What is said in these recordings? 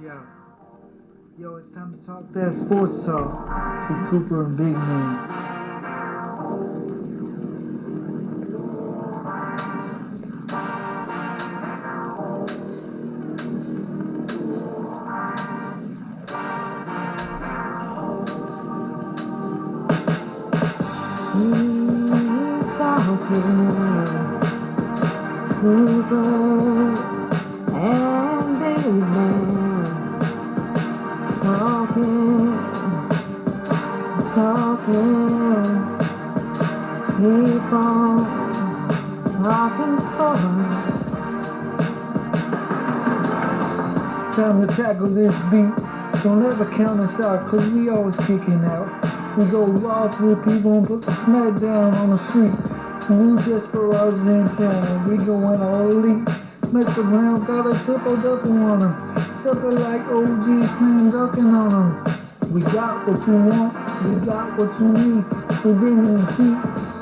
Yo. Yo, it's time to talk that sports talk with Cooper and Big Man. Cooper and Big Man talking, people talking sports. Time to tackle this beat. Don't ever count us out, cause we always kicking out. We go raw for the people and put the Smackdown on the street. New desperados in town, we going all elite. Mess around, got a triple-double on them. Something like OG slam dunking on them. We got what you want, we got what you need. We bringing the heat,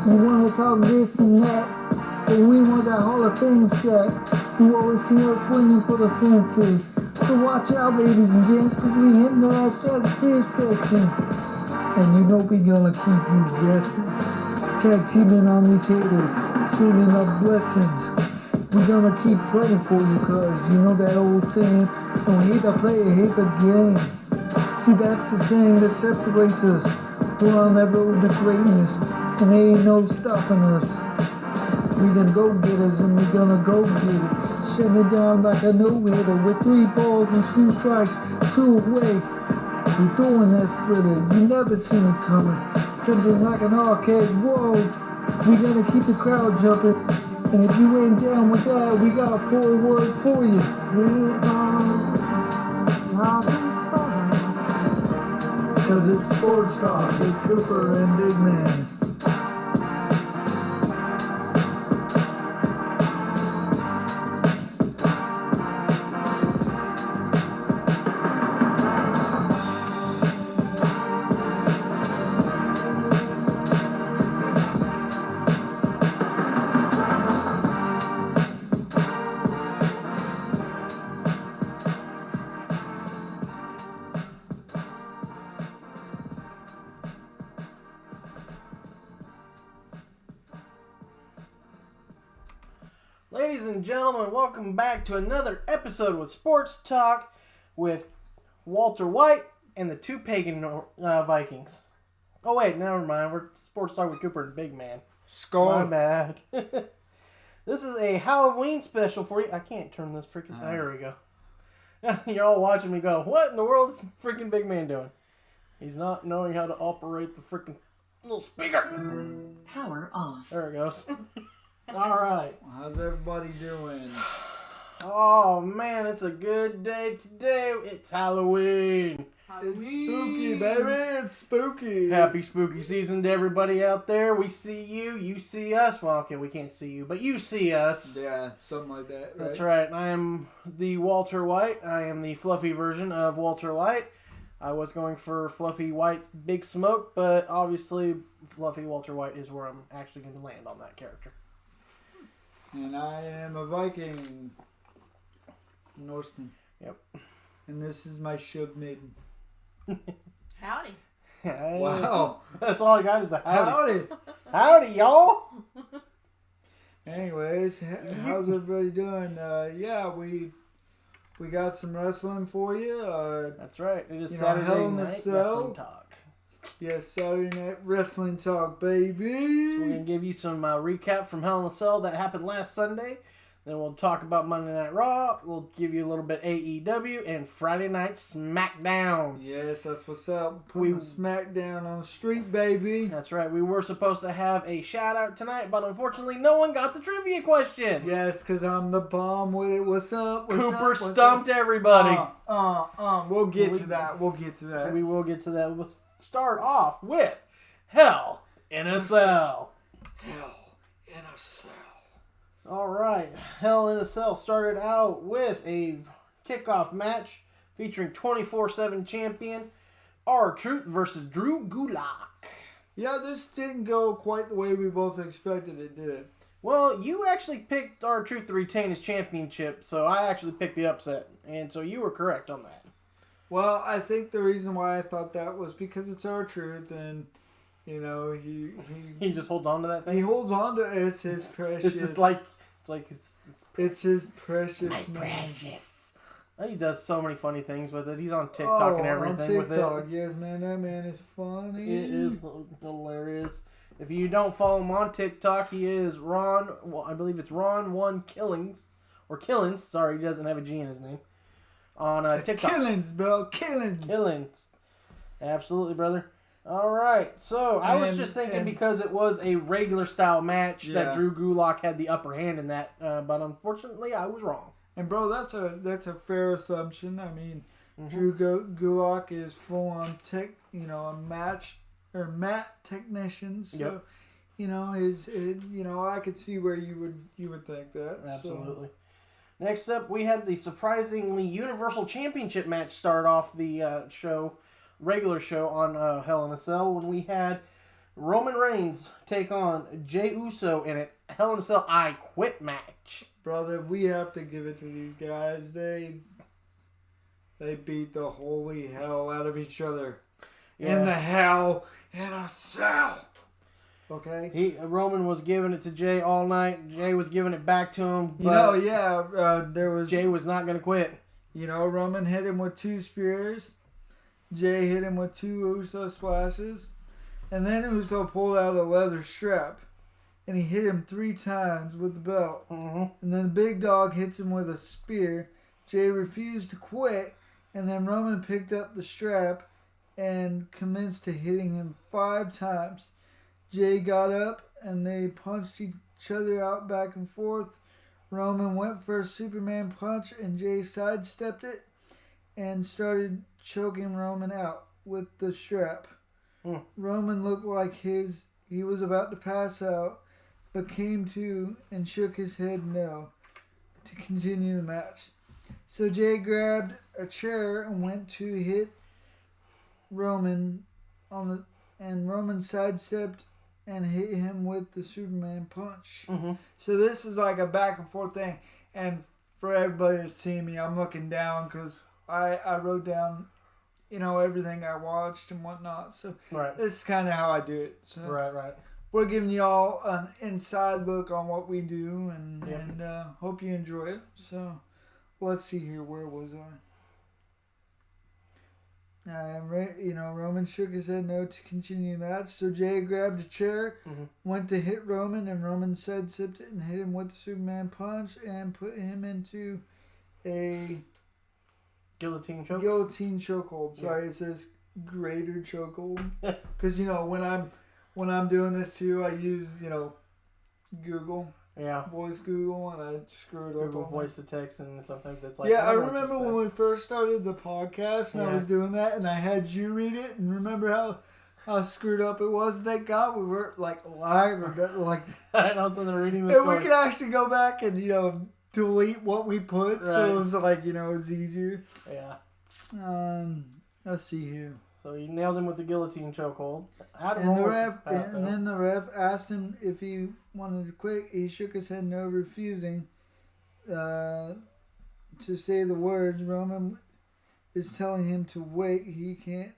we wanna talk this and that. But we want that Hall of Fame shot. You always see us swinging for the fences. So watch out, ladies and gents, cause we hitting the last stratosphere section. And you know we gonna keep you guessing. Tag teaming on these haters, sending up blessings. We gonna keep praying for you, cause you know that old saying, don't hate the player, hate the game. See, that's the thing that separates us. We're on that road to greatness, and there ain't no stopping us. We them go-getters, and we gonna go get it. Shutting it down like a no-hitter with 3 balls and 2 strikes, 2 away. We throwing that splitter, you never seen it coming. Something like an arcade, whoa. We gonna keep the crowd jumping. And if you ain't down with that, we got 4 words for you. Cause it's sports talk with Cooper and Big Man. Ladies and gentlemen, welcome back to another episode with Sports Talk with Walter White and the 2 pagan Vikings. Oh wait, never mind. We're Sports Talk with Cooper and Big Man. Skull. My bad. This is a Halloween special for you. I can't turn this freaking... There we go. You're all watching me go, what in the world is freaking Big Man doing? He's not knowing how to operate the freaking little speaker. Power off. There it goes. All right. How's everybody doing? Oh man, it's a good day today. It's Halloween. It's spooky, baby. It's spooky. Happy spooky season to everybody out there. We see you. You see us. Well, okay, we can't see you, but you see us. Yeah, something like that. Right? That's right. I am the Walter White. I am the fluffy version of Walter White. I was going for Fluffy White Big Smoke, but obviously Fluffy Walter White is where I'm actually going to land on that character. And I am a Viking. Norseman. Yep. And this is my shield maiden. Howdy. Wow. That's all I got is a howdy. Howdy. Howdy, y'all. Anyways, how's everybody doing? We got some wrestling for you. That's right. It is Hell Saturday in a Night Cell. Wrestling Talk. Yes, Saturday Night Wrestling Talk, baby. So we're going to give you some recap from Hell in a Cell that happened last Sunday. Then we'll talk about Monday Night Raw. We'll give you a little bit AEW and Friday Night Smackdown. Yes, that's what's up. Putting the Smackdown on the street, baby. That's right. We were supposed to have a shout out tonight, but unfortunately no one got the trivia question. Yes, because I'm the bomb with it. What's up? Cooper stumped everybody. We'll get to that. We'll get to that. We will get to that. We'll start off with Hell in a Cell. Hell in a Cell. All right, Hell in a Cell started out with a kickoff match featuring 24/7 champion R-Truth versus Drew Gulak. Yeah, this didn't go quite the way we both expected it, did it? Well, you actually picked R-Truth to retain his championship, so I actually picked the upset, and so you were correct on that. Well, I think the reason why I thought that was because it's our truth, and he just holds on to that thing. He holds on to it. It's his precious. It's his precious. My precious. He does so many funny things with it. He's on TikTok and everything with it. On TikTok, yes, man. That man is funny. It is hilarious. If you don't follow him on TikTok, he is Ron. Well, I believe it's Ron1 Killings or Killins. Sorry, he doesn't have a G in his name. On TikTok. Killins, bro. Killins. Absolutely, brother. All right. So I was just thinking because it was a regular style match that Drew Gulak had the upper hand in that, but unfortunately I was wrong. And bro, that's a fair assumption. I mean, Drew Gulak is full on a mat technician. So, I could see where you would think that. Absolutely. So. Next up, we had the surprisingly Universal Championship match start off the regular show on Hell in a Cell when we had Roman Reigns take on Jey Uso in a Hell in a Cell I Quit match. Brother, we have to give it to these guys. They beat the holy hell out of each other. Yeah. In the Hell in a Cell. Okay. Roman was giving it to Jey all night. Jey was giving it back to him. But Jey was not going to quit. Roman hit him with 2 spears. Jey hit him with 2 Uso splashes. And then Uso pulled out a leather strap. And he hit him 3 times with the belt. Mm-hmm. And then the big dog hits him with a spear. Jey refused to quit. And then Roman picked up the strap and commenced to hitting him 5 times. Jey got up and they punched each other out back and forth. Roman went for a Superman punch and Jey sidestepped it and started choking Roman out with the strap. Roman looked like he was about to pass out, but came to and shook his head no to continue the match. So Jey grabbed a chair and went to hit Roman and Roman sidestepped and hit him with the Superman punch. Mm-hmm. So this is like a back and forth thing. And for everybody that's seeing me, I'm looking down because I wrote down, everything I watched and whatnot. So this is kind of how I do it. So right. We're giving you all an inside look on what we do and hope you enjoy it. So let's see here. Where was I? Roman shook his head no to continue the match. So Jey grabbed a chair, went to hit Roman, and Roman sidestepped it and hit him with the Superman punch and put him into a guillotine choke. Guillotine chokehold. Sorry, it says greater chokehold. Because when I'm doing this too, I use Google. Yeah. Voice Google, and I screw it up. Google voice to text, and sometimes it's like... Yeah, I remember when we first started the podcast, and I was doing that, and I had you read it, and remember how screwed up it was? Thank God we weren't, live or, and also they're reading this. And we could actually go back and, delete what we put, so it was, it was easier. Yeah. Let's see here. So he nailed him with the guillotine chokehold. And then the ref asked him if he wanted to quit. He shook his head no, refusing to say the words. Roman is telling him to wait. He can't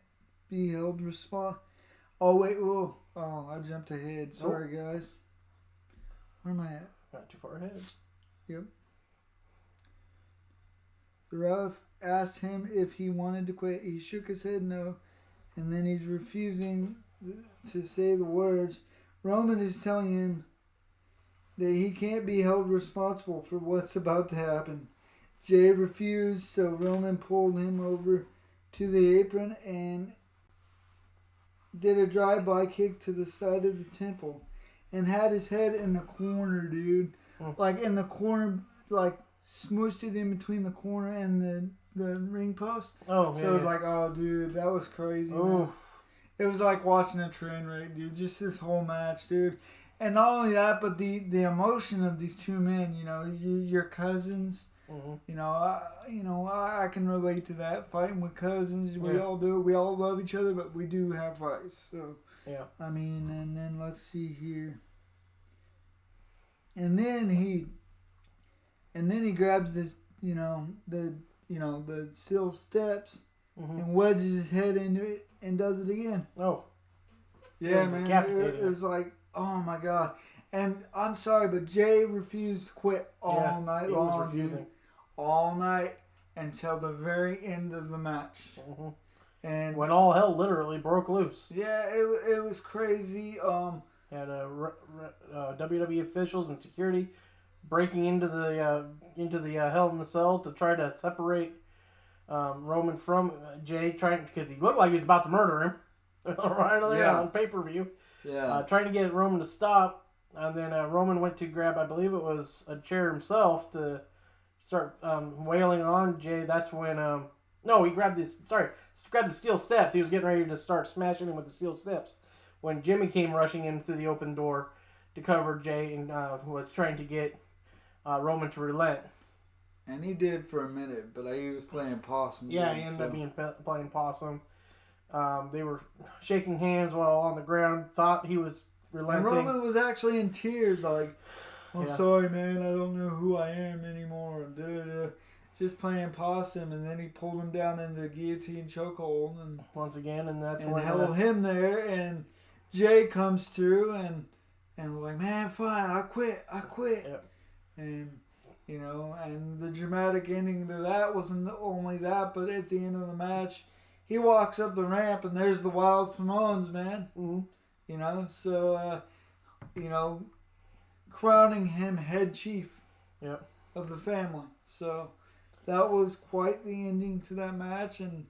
be held responsible. Oh, wait. Oh, I jumped ahead. Sorry, guys. Where am I at? Not too far ahead. Yep. The ref asked him if he wanted to quit. He shook his head no. And then he's refusing to say the words. Roman is telling him that he can't be held responsible for what's about to happen. Jey refused, so Roman pulled him over to the apron and did a drive-by kick to the side of the temple and had his head in the corner, dude. In the corner, smooshed it in between the corner and the ring post. Oh, so it was like, oh, dude, that was crazy. Man. It was like watching a train wreck, dude. Just this whole match, dude. And not only that, but the emotion of these two men. Your cousins. Mm-hmm. I can relate to that. Fighting with cousins, we all do. We all love each other, but we do have fights. So yeah. I mean, and then let's see here. And then he grabs this, the steel steps and wedges his head into it and does it again. Oh. Yeah, man. It was like, oh my God. And I'm sorry, but Jay refused to quit all night long. He was refusing. All night until the very end of the match. Mm-hmm. And when all hell literally broke loose. Yeah, it was crazy. Had WWE officials and security breaking into the Hell in the Cell to try to separate Roman from Jay, because he looked like he was about to murder him right there on pay-per-view. Yeah. Trying to get Roman to stop, and then Roman went to grab, I believe it was a chair himself, to start wailing on Jay. That's when he grabbed the steel steps. He was getting ready to start smashing him with the steel steps when Jimmy came rushing in through the open door to cover Jay and was trying to get Roman to relent. And he did for a minute, but he was playing possum. Yeah, he ended up playing possum. They were shaking hands while on the ground, thought he was relenting. And Roman was actually in tears, like, I'm sorry, man, I don't know who I am anymore. Just playing possum, and then he pulled him down in the guillotine chokehold. And once again, and that's when held him there, and Jay comes through, and like, man, fine, I quit. Yep. And, and the dramatic ending to that wasn't only that, but at the end of the match, he walks up the ramp, and there's the Wild Samoans, man. Mm-hmm. So, crowning him head chief of the family. So that was quite the ending to that match, and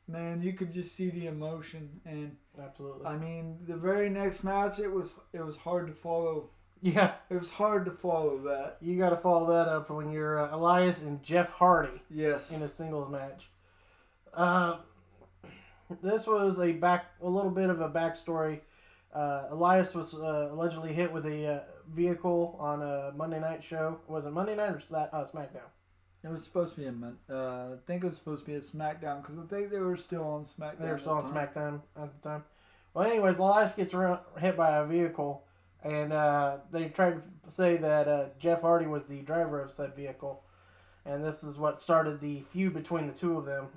man, you could just see the emotion. And absolutely, I mean, the very next match, it was hard to follow. Yeah, it was hard to follow that. You got to follow that up when you're Elias and Jeff Hardy. Yes, in a singles match. This was a little bit of a backstory. Elias was allegedly hit with a vehicle on a Monday night show. Was it Monday night or SmackDown? It was supposed to be I think it was supposed to be a SmackDown, because I think they were still on SmackDown. They were still on SmackDown at the time. Well, anyways, Elias gets hit by a vehicle, and they tried to say that Jeff Hardy was the driver of said vehicle, and this is what started the feud between the two of them,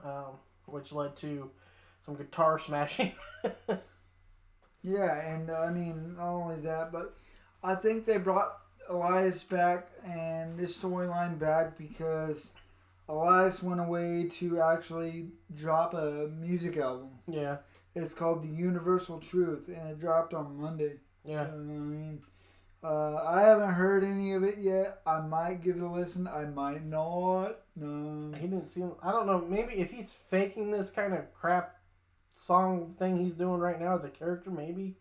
which led to some guitar smashing. Yeah, and I mean, not only that, but I think they brought Elias back and this storyline back because Elias went away to actually drop a music album. Yeah. It's called The Universal Truth, and it dropped on Monday. Yeah. So, I mean, I haven't heard any of it yet. I might give it a listen. I might not. No. He didn't seem... I don't know. Maybe if he's faking this kind of crap song thing he's doing right now as a character, maybe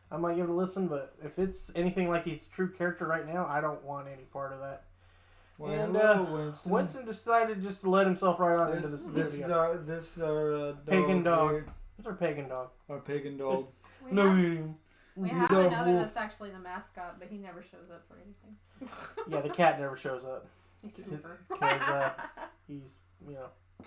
I might give it a listen. But if it's anything like his true character right now, I don't want any part of that. Well, and hello, Winston decided just to let himself right on into the This is our dog pagan dog. here. It's our pagan dog. Our pagan dog. We have another that's actually the mascot, but he never shows up for anything. Yeah, the cat never shows up. He's Cooper. Because he's,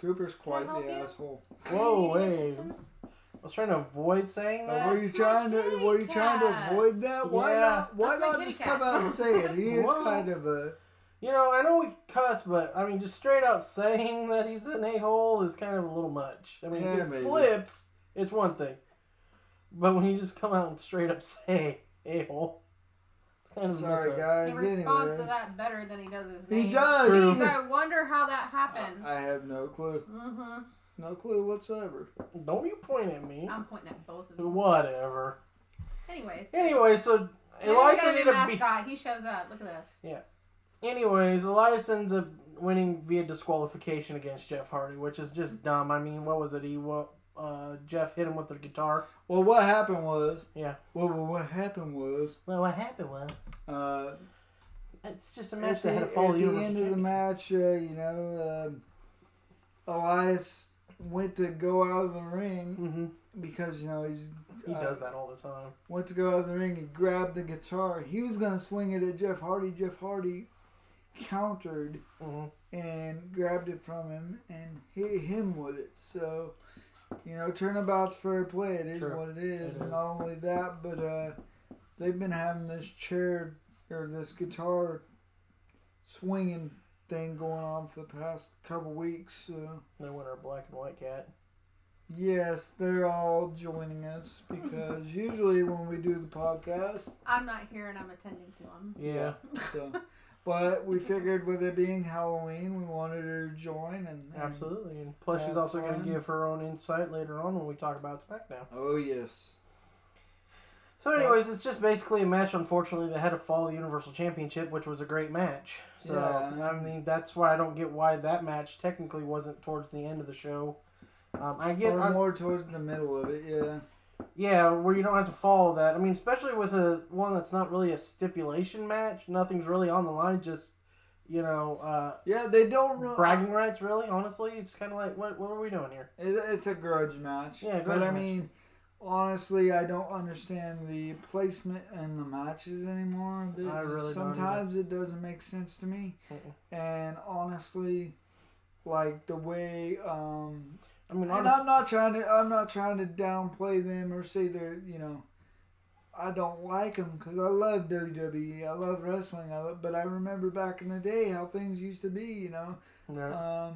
Cooper's quite the asshole. Whoa, wait. I was trying to avoid saying that. Were you trying to avoid that? Why not? Why not just come out and say it? He is kind of a... I know we cuss, but I mean, just straight out saying that he's an a-hole is kind of a little much. I mean, if it slips, it's one thing. But when you just come out and straight up say a-hole, it's kind of sorry, guys. He responds to that better than he does his name. He does. Jeez, I wonder how that happened. I have no clue. Mm-hmm. No clue whatsoever. Don't you point at me. I'm pointing at both of you. Whatever. Anyways, so Elias ended up mascot. He shows up. Look at this. Yeah. Anyways, Elias ends up winning via disqualification against Jeff Hardy, which is just dumb. I mean, what was it? Jeff hit him with the guitar. Well, what happened was... Yeah. Well, what happened was... It's just a match that had to follow the At the end of the match, Elias went to go out of the ring because, he does that all the time. Went to go out of the ring. He grabbed the guitar. He was going to swing it at Jeff Hardy. Jeff Hardy countered and grabbed it from him and hit him with it. So, turnabout's fair play. It is what it is. And not only that, but they've been having this chair or this guitar swinging thing going on for the past couple weeks. They went our black and white cat. Yes, they're all joining us because usually when we do the podcast, I'm not here and I'm attending to them. Yeah. So, but we figured with it being Halloween, we wanted her to join and Absolutely. And plus, she's have also going fun. to give her own insight later on when we talk about Smackdown. Oh yes. So, anyways, it's just basically a match, unfortunately, that had to follow the Universal Championship, which was a great match. So, Yeah. I mean, that's why I don't get why that match technically wasn't towards the end of the show. I get Or more towards the middle of it, yeah. Yeah, where you don't have to follow that. I mean, especially with one that's not really a stipulation match. Nothing's really on the line. Just, Yeah, they don't bragging rights. Really, honestly, it's kind of like, what are we doing here? It's a grudge match. Yeah, but I match. mean, honestly, I don't understand the placement in the matches anymore. I really don't Sometimes it doesn't make sense to me. And honestly, like the way I mean, and I'm not trying to downplay them or say they're I don't like them because I love WWE. I love wrestling. But I remember back in the day how things used to be. Yeah.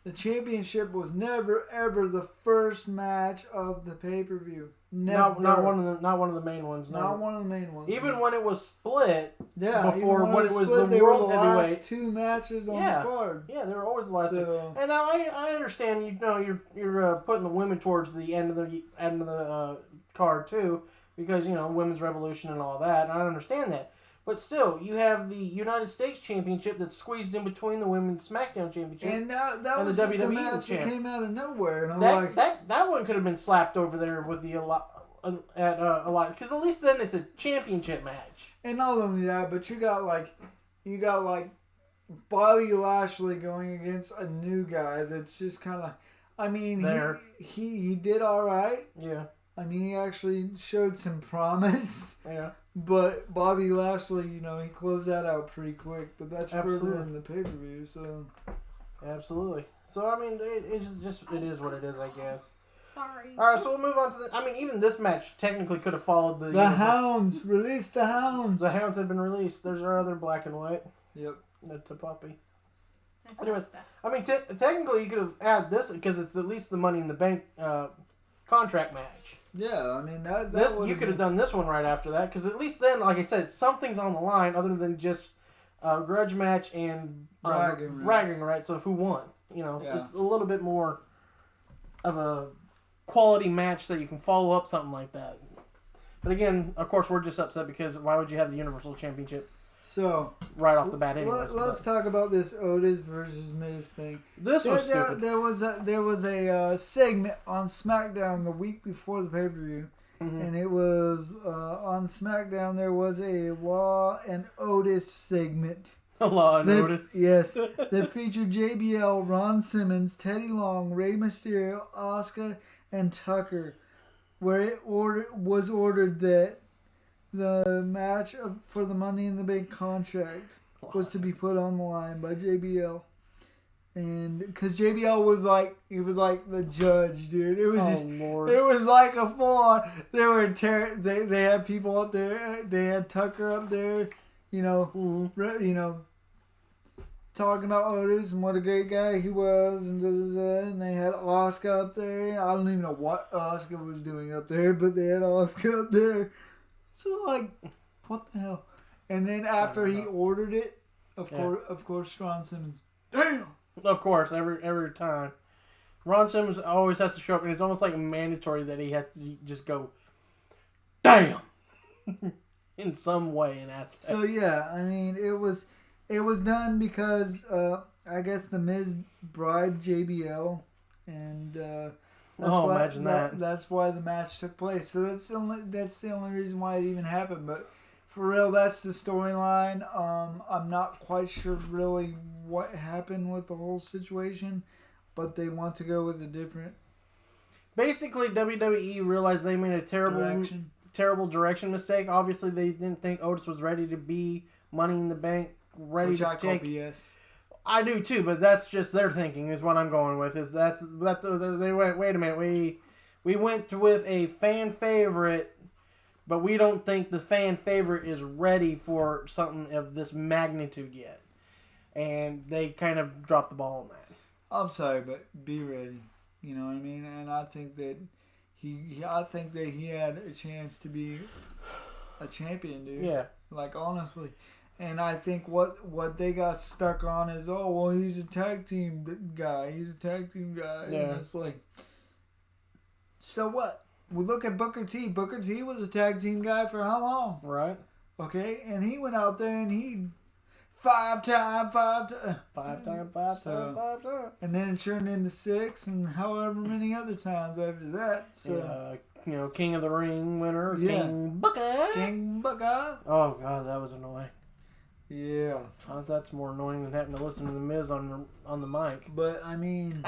The championship was never ever the first match of the pay-per-view. Never. Not one of the main ones. No. Not one of the main ones. Even when it was split. Yeah. Before even when it was the they world were the heavyweight. last two matches on the card. Yeah, they were always the last. So, and now I understand. You're putting the women towards the end of the card too, because women's revolution and all that. And I understand that. But still, you have the United States Championship that's squeezed in between the Women's SmackDown Championship and that and was the just WWE a match that came out of nowhere, and I'm like, that one could have been slapped over there with the a lot because at least then it's a championship match. and not only that, but you got like Bobby Lashley going against a new guy that's just kind of, I mean, he did all right. Yeah. I mean, he actually showed some promise. Yeah. But Bobby Lashley, he closed that out pretty quick. But that's Absolutely. further in the pay-per-view, so. Absolutely. So, I mean, it is what it is, I guess. Sorry. All right, so we'll move on to even this match technically could have followed The Hounds! Release the Hounds! The Hounds have been released. There's our other black and white. Yep. To Puppy. Nice Anyways, stuff. I mean, technically you could have added this because it's at least the Money in the Bank contract match. Yeah, I mean, that You could have done this one right after that, because at least then, like I said, something's on the line other than just a grudge match and bragging rights of who won. It's a little bit more of a quality match that you can follow up something like that. But again, of course, we're just upset because why would you have the Universal Championship So right off the bat anyways? Let's talk about this Otis versus Miz thing. This was stupid. There was a segment on SmackDown the week before the pay-per-view, and it was on SmackDown. There was a Law and Otis segment. Law and Otis. Yes, that featured JBL, Ron Simmons, Teddy Long, Rey Mysterio, Asuka, and Tucker, where it was ordered that the match for the Money in the Bank contract was to be put on the line by JBL. And because JBL was like the judge, dude. It was Lord. It was like a full on. They had people up there. They had Tucker up there, talking about Otis and what a great guy he was, and and they had Asuka up there. I don't even know what Asuka was doing up there, but they had Asuka up there. So like, what the hell? And then after he ordered it, of course, Ron Simmons, damn. Of course, every time. Ron Simmons always has to show up, and it's almost like mandatory that he has to just go, damn, in some way and aspect. So yeah, I mean, it was done because I guess the Miz bribed JBL, and imagine that. That's why the match took place. So that's the only reason why it even happened. But for real, that's the storyline. I'm not quite sure really what happened with the whole situation, but they want to go with a different. Basically, WWE realized they made a terrible direction mistake. Obviously, they didn't think Otis was ready to be Money in the Bank, ready to take. BS. I do too, but that's just their thinking. Is what I'm going with. They went. Wait a minute. We went with a fan favorite, but we don't think the fan favorite is ready for something of this magnitude yet, and they kind of dropped the ball on that. I'm sorry, but be ready. You know what I mean? And I think that he had a chance to be a champion, dude. Yeah. Like, honestly. And I think what they got stuck on is, oh, well, he's a tag team guy. He's a tag team guy. Yeah. And it's like, so what? We look at Booker T. Booker T was a tag team guy for how long? Right. Okay? And he went out there and he five time. And then it turned into 6 and however many other times after that. So, King of the Ring winner. Yeah. King Booker. King Booker. Oh, God, that was annoying. Yeah. That's more annoying than having to listen to The Miz on the mic. But, I mean...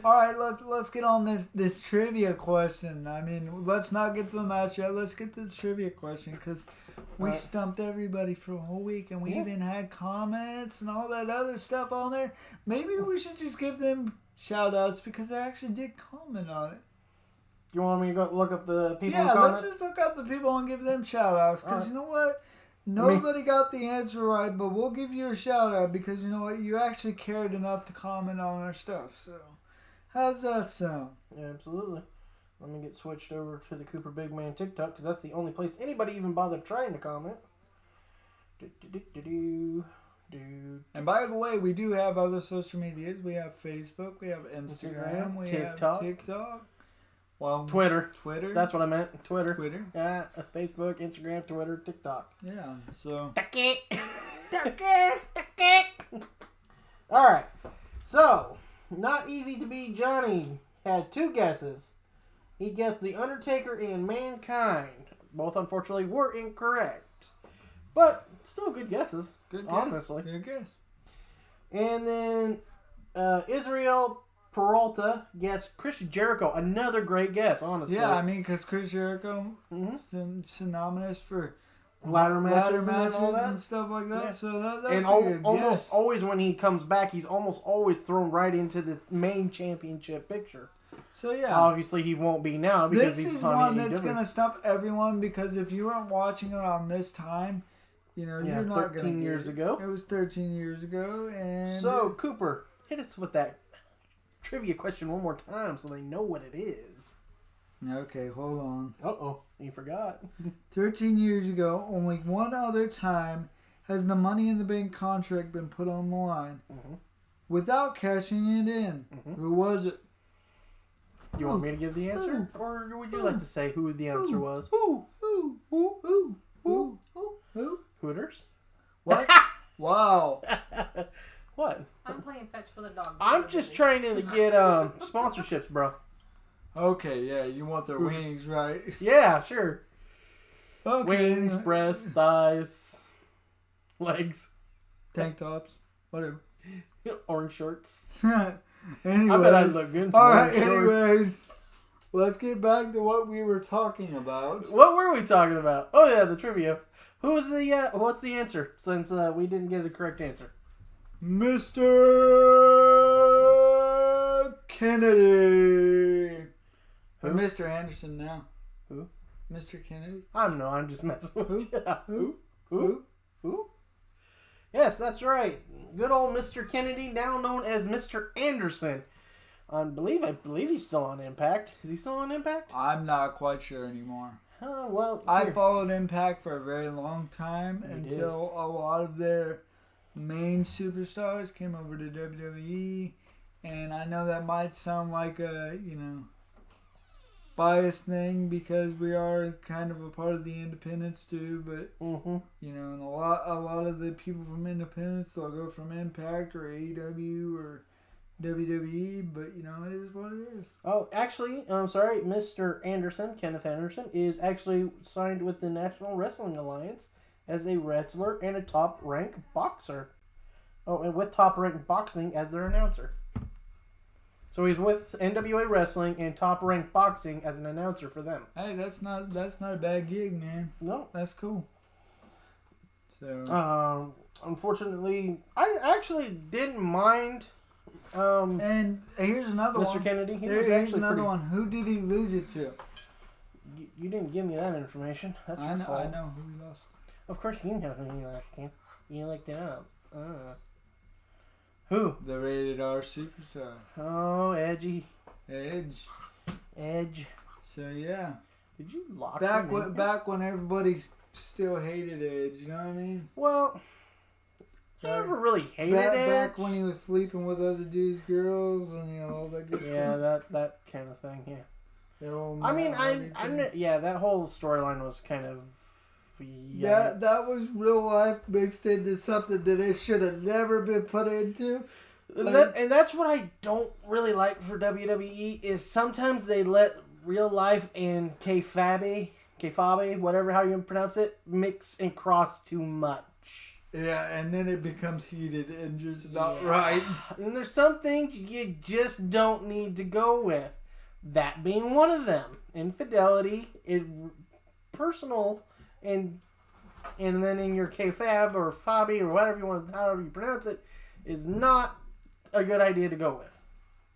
All right, let's get on this trivia question. I mean, let's not get to the match yet. Let's get to the trivia question because we stumped everybody for a whole week and we even had comments and all that other stuff on there. Maybe we should just give them shout-outs because they actually did comment on it. You want me to go look up the people who Yeah, comment? let's just look up the people and give them shout-outs because you know what? Nobody got the answer right, but we'll give you a shout-out because you know what? You actually cared enough to comment on our stuff, so... How's that sound? Yeah, absolutely. Let me get switched over to the Cooper Big Man TikTok because that's the only place anybody even bothered trying to comment. And by the way, we do have other social medias. We have Facebook, we have Instagram, we have TikTok. Well, Twitter. That's what I meant. Twitter. Yeah, Facebook, Instagram, Twitter, TikTok. Yeah, so. All right. So, Not Easy to Beat Johnny had 2 guesses. He guessed The Undertaker and Mankind. Both, unfortunately, were incorrect. But, still good guesses. Good guess. Honestly. Good guess. And then, Israel Peralta guessed Chris Jericho. Another great guess, honestly. Yeah, I mean, because Chris Jericho is synonymous for ladder matches and stuff like that. Yeah. So that's and a good almost guess. always when he comes back, he's almost always thrown right into the main championship picture. So yeah, obviously he won't be now because this he's is on one AEW. that's gonna stump everyone because if you weren't watching it on this time, you're not 13 years ago. It was 13 years ago, and so Cooper, hit us with that trivia question one more time so they know what it is. Okay, hold on. Uh-oh, you forgot. 13 years ago, only one other time has the Money in the Bank contract been put on the line without cashing it in. Who was it? You want me to give the answer? Or would you like to say who the answer was? Who? Hooters? What? Wow. What? I'm playing fetch with a dog. I'm just trying to get sponsorships, bro. Okay, yeah, you want their wings, right? Yeah, sure. Okay. Wings, breasts, thighs, legs, tank tops, whatever. Orange shorts. Anyways, I bet I'd look good in some alright, orange shorts. anyways, let's get back to what we were talking about. What were we talking about? Oh yeah, the trivia. Who was the? What's the answer? Since we didn't get the correct answer. Mr. Kennedy. Who? Or Mr. Anderson now. Who? Mr. Kennedy. I'm just messing with you. Who? Yes, that's right. Good old Mr. Kennedy, now known as Mr. Anderson. I believe he's still on Impact. Is he still on Impact? I'm not quite sure anymore. Well, I followed Impact for a very long time You until a lot of their main superstars came over to WWE. And I know that might sound like a, biased thing because we are kind of a part of the independents too, but and a lot of the people from independents, they'll go from Impact or AEW or WWE, but it is what it is. Oh, actually, I'm sorry, Mr. Anderson, Kenneth Anderson, is actually signed with the National Wrestling Alliance as a wrestler and a top-ranked boxer. Oh, and with top-ranked boxing as their announcer. So he's with NWA Wrestling and Top Rank Boxing as an announcer for them. Hey, that's not a bad gig, man. No, that's cool. So, unfortunately, I actually didn't mind. And here's another Mr. one. Mr. Kennedy. Here's another one. Who did he lose it to? You didn't give me that information. That's your fault. I know who he lost. Of course, you know who you lost to. You looked it up. Who? The rated R superstar. Oh, Edgy. Edge. So yeah. Did you lock back when everybody still hated Edge, you know what I mean? Well, I never really hated Edge. Back when he was sleeping with other dudes' girls and all that good stuff. Yeah, that kind of thing. Yeah. That whole that whole storyline was kind of. That was real life mixed into something that it should have never been put into. And that's what I don't really like for WWE is sometimes they let real life and kayfabe, whatever how you pronounce it, mix and cross too much. Yeah, and then it becomes heated and just not right. And there's some things you just don't need to go with. That being one of them. Infidelity, personal, and then in your kayfabe or fabi or however you pronounce it, is not a good idea to go with.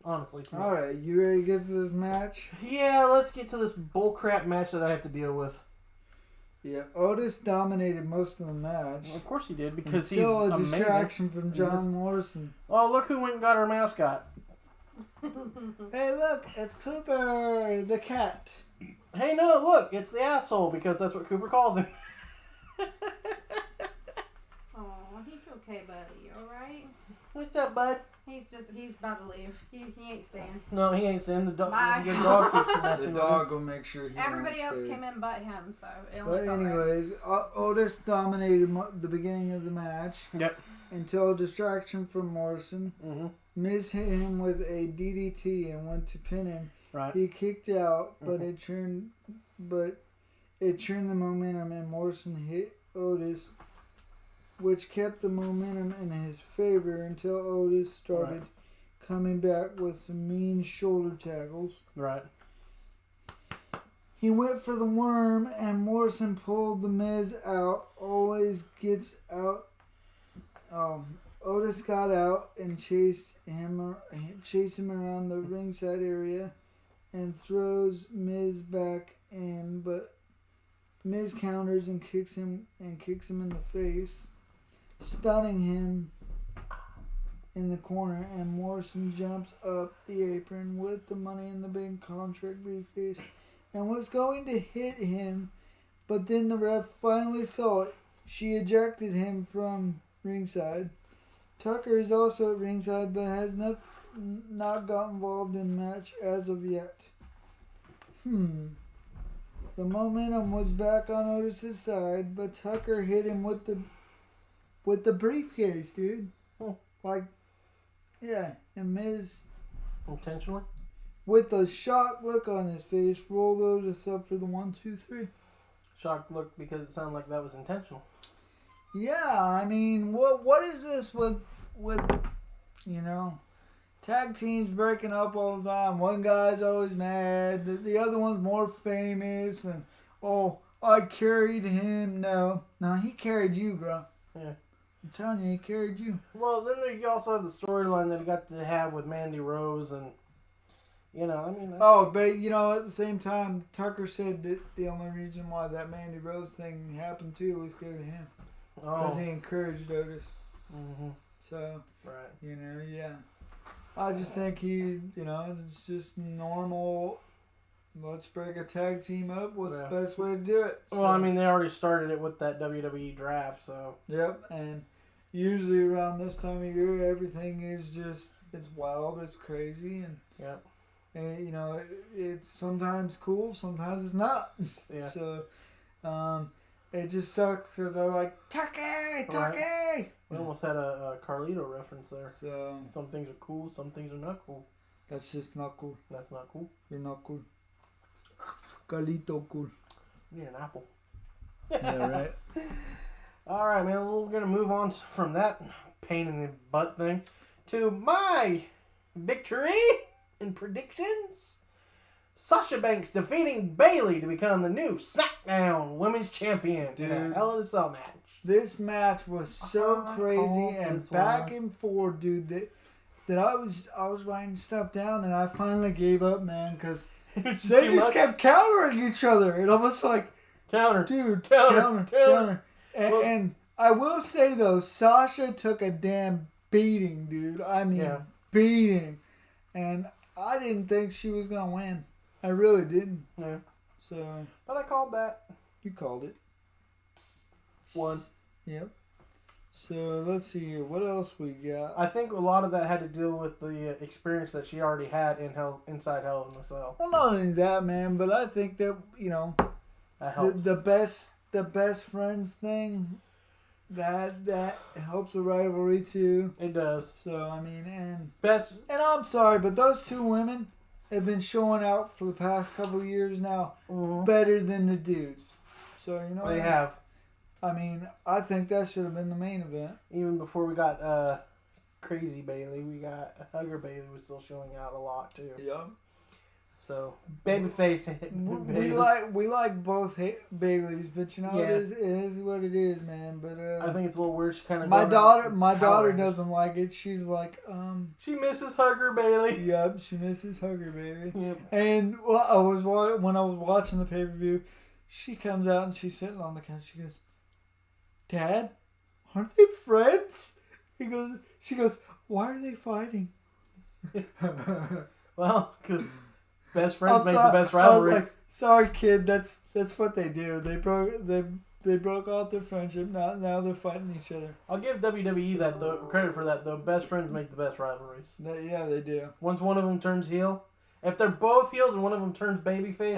Honestly. Alright, you ready to get to this match? Yeah, let's get to this bullcrap match that I have to deal with. Yeah, Otis dominated most of the match. Well, of course he did, because he's a amazing. distraction from John Morrison. Oh, look who went and got our mascot. Hey, look, it's Cooper, the cat. Hey, no, look, it's the asshole, because that's what Cooper calls him. Oh, he's okay, buddy. All right. What's up, bud? He's about to leave. He ain't staying. No, he ain't staying. The Bye. dog keeps messing The dog will make sure he Everybody else came in but him, so it only But felt anyways, Otis dominated the beginning of the match. Yep. Until a distraction from Morrison. Mm-hmm. Miz hit him with a DDT and went to pin him. Right. He kicked out, but it turned the momentum, and Morrison hit Otis, which kept the momentum in his favor until Otis started coming back with some mean shoulder tackles. Right. He went for the worm, and Morrison pulled the Miz out. Always gets out. Otis got out and chased him around the ringside area and throws Miz back in, but Miz counters and kicks him in the face, stunning him in the corner, and Morrison jumps up the apron with the Money in the Bank contract briefcase and was going to hit him, but then the ref finally saw it. She ejected him from ringside. Tucker is also at ringside, but has not got involved in the match as of yet. The momentum was back on Otis's side, but Tucker hit him with the briefcase, dude. And Miz intentionally, with a shocked look on his face, rolled Otis up for the 1, 2, 3. Shocked look because it sounded like that was intentional. Yeah, I mean, what is this with tag teams breaking up all the time? One guy's always mad, the other one's more famous, and I carried him. No, he carried you, bro. Yeah. I'm telling you, he carried you. Well, then you also have the storyline that he got to have with Mandy Rose, and but at the same time, Tucker said that the only reason why that Mandy Rose thing happened too was because of him. Because he encouraged Otis. Mm-hmm. So, right. Yeah. I just think it's just normal. Let's break a tag team up. What's the best way to do it? Well, I mean, they already started it with that WWE draft, so. Yep, and usually around this time of year, everything is just, it's wild, it's crazy, and it's sometimes cool, sometimes it's not. Yeah. So, it just sucks because I like, Tucky! Right. We almost had a Carlito reference there. So some things are cool, some things are not cool. That's just not cool. That's not cool. You're not cool. Carlito cool. You need an apple. Yeah, right. All right, man. We're going to move on from that pain in the butt thing to my victory in predictions. Sasha Banks defeating Bayley to become the new Smackdown Women's Champion in a Hell in a Cell match. This match was so crazy and back and forth, dude. That I was writing stuff down and I finally gave up, man, because they just kept countering each other. And I was like, counter, counter. And I will say though, Sasha took a damn beating, dude. I mean, beating. And I didn't think she was going to win. I really didn't. Yeah. So. But I called that. You called it. One. Yep. So let's see here. What else we got? I think a lot of that had to deal with the experience that she already had inside Hell in a Cell. Well, not only that, man, but I think that, you know, that helps. The best friends thing, that helps a rivalry too. It does. So I mean, and I'm sorry, but those two women have been showing out for the past couple of years now, better than the dudes. So you know they have. I mean, I think that should have been the main event. Even before we got Crazy Bailey, we got Hugger Bailey was still showing out a lot too. Yeah. So Babyface. We like both Baileys, but you know it is what it is, man. But I think it's a little weird. She kind of my daughter doesn't like it. She's like she misses Hugger Bailey. Yep, she misses Hugger Bailey. Yep. And when I was watching the pay-per-view, she comes out and she's sitting on the couch. She goes, "Dad, aren't they friends?" She goes, "Why are they fighting?" Well, because best friends make the best rivalries. I was like, "Sorry, kid. That's what they do. They broke off their friendship. Now they're fighting each other." I'll give WWE credit for that though. Best friends make the best rivalries. Yeah, they do. Once one of them turns heel, if they're both heels and one of them turns babyface,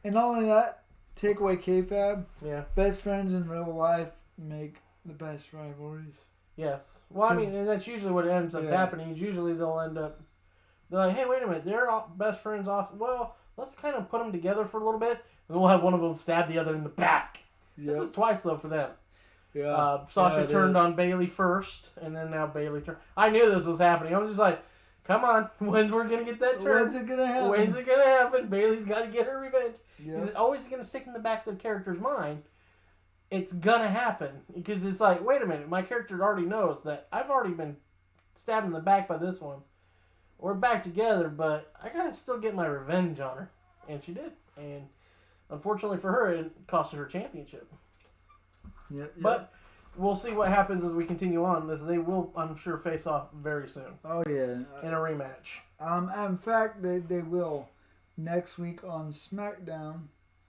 and not only that, take away kayfabe. Yeah. Best friends in real life make the best rivalries. Yes. Well, I mean, and that's usually what ends up happening. Is usually they're like, hey, wait a minute, they're all best friends off. Well, let's kind of put them together for a little bit, and we'll have one of them stab the other in the back. Yep. This is twice though for them. Yeah. Sasha turned on Bailey first, and then now Bailey turned. I knew this was happening. I was just like, come on, when's we're gonna get that turn? When's it gonna happen? When's it gonna happen? Bailey's got to get her revenge. Yep. It's always gonna stick in the back of the character's mind. It's gonna happen because it's like, wait a minute, my character already knows that I've already been stabbed in the back by this one. We're back together, but I gotta still get my revenge on her, and she did. And unfortunately for her, it cost her championship. Yeah. But we'll see what happens as we continue on. They will, I'm sure, face off very soon. Oh yeah. In a rematch. In fact, they will next week on Smackdown.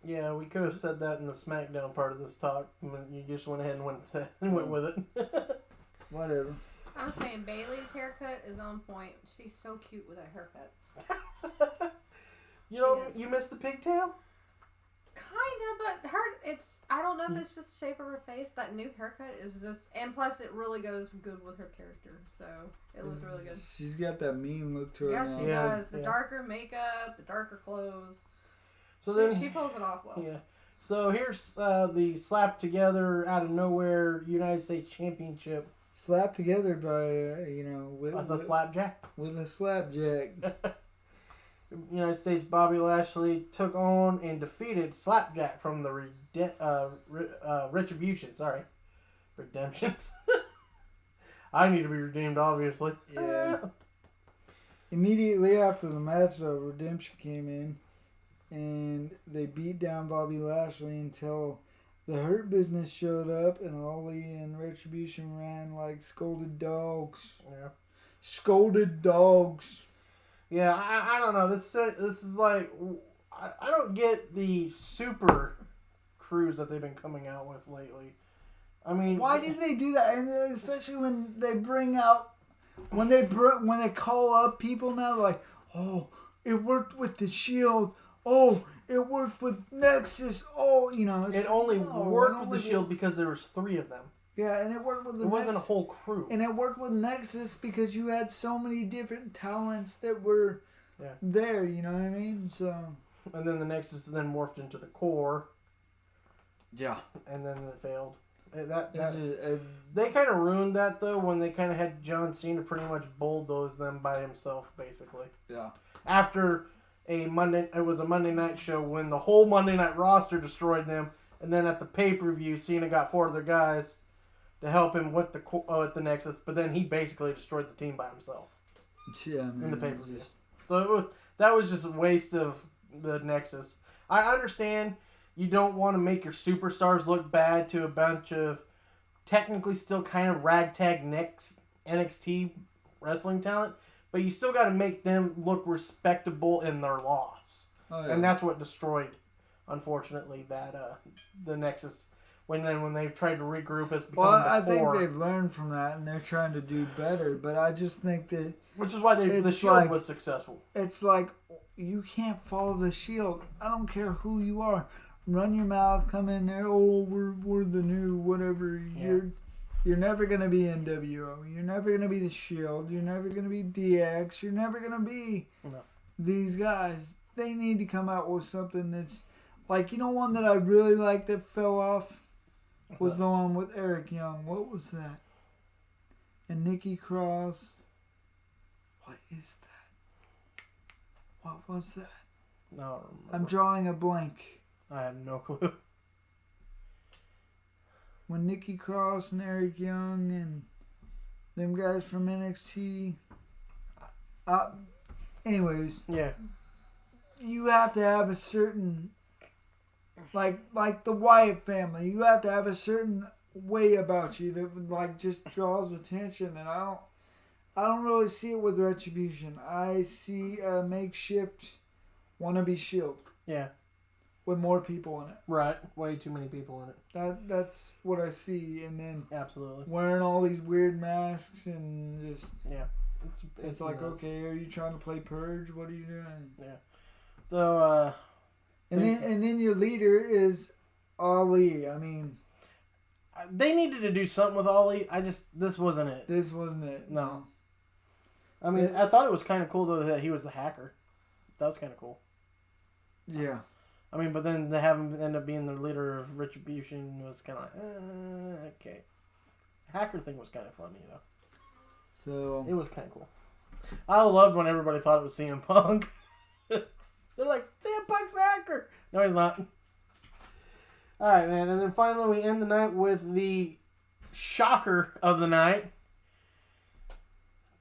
Yeah, we could have said that in the Smackdown part of this talk. You just went ahead and went with it. Whatever. I was saying Bailey's haircut is on point. She's so cute with that haircut. You missed the pigtail? Kinda, but I don't know if it's just the shape of her face. That new haircut is just, and plus it really goes good with her character, so it looks really good. She's got that mean look to her. Yeah, she does. The darker makeup, the darker clothes. So she pulls it off well. Yeah. So here's the slap together out of nowhere United States Championship. Slapped together by with a slapjack. With a slapjack. United States Bobby Lashley took on and defeated Slapjack from the Retribution. Sorry, Redemptions. I need to be redeemed, obviously. Yeah. Immediately after the match, Redemption came in, and they beat down Bobby Lashley until the Hurt Business showed up, and Ollie and Retribution ran like scolded dogs. Yeah. Scolded dogs. Yeah, I don't know. This is like, I don't get the super crews that they've been coming out with lately. I mean, why did they do that? And especially when they bring out, when they call up people now, like, oh, it worked with the Shield. Oh, it worked with Nexus. Oh, it only worked with the Shield because there was 3 of them. Yeah, and it worked with the It wasn't a whole crew. And it worked with Nexus because you had so many different talents that were there, you know what I mean? So. And then the Nexus then morphed into the Core. Yeah. And then it failed. They kind of ruined that, though, when they kind of had John Cena pretty much bulldoze them by himself, basically. Yeah. After it was a Monday night show when the whole Monday night roster destroyed them, and then at the pay-per-view, Cena got 4 of their guys to help him with the Nexus, but then he basically destroyed the team by himself. Yeah, man. In the pay-per-view. So that was just a waste of the Nexus. I understand you don't want to make your superstars look bad to a bunch of technically still kind of ragtag nicks NXT wrestling talent, but you still got to make them look respectable in their loss. Oh, yeah. And that's what destroyed, unfortunately, that the Nexus. When they tried to regroup, it's become I the think core. they've learned from that and they're trying to do better. But I just think that Which is why the it's Shield like- was successful. it's like you can't follow the Shield. I don't care who you are. Run your mouth, come in there. Oh, we're the new whatever. Yeah. You're never gonna be NWO. You're never gonna be the Shield. You're never gonna be DX. You're never gonna be these guys. They need to come out with something that's like, you know, one that I really liked that fell off was the one with Eric Young. What was that? And Nikki Cross. What is that? What was that? No, I don't remember. I'm drawing a blank. I have no clue. When Nikki Cross and Eric Young and them guys from NXT. Anyways, Yeah. you have to have a certain, like the Wyatt family. You have to have a certain way about you that like just draws attention, and I don't really see it with Retribution. I see a makeshift wannabe Shield. Yeah. With more people in it. Right. Way too many people in it. That's what I see, and then Absolutely. wearing all these weird masks and just Yeah. it's like, nuts. okay, are you trying to play Purge? What are you doing? Yeah. So And then your leader is Ali. I mean, they needed to do something with Ollie. This wasn't it. this wasn't it. No. I mean, I thought it was kind of cool though that he was the hacker. That was kind of cool. Yeah. I mean, but then to have him end up being the leader of Retribution was kind of like, okay. The hacker thing was kind of funny though. So It was kind of cool. I loved when everybody thought it was CM Punk. They're like, CM Punk's the hacker. No, he's not. All right, man. And then finally, we end the night with the shocker of the night.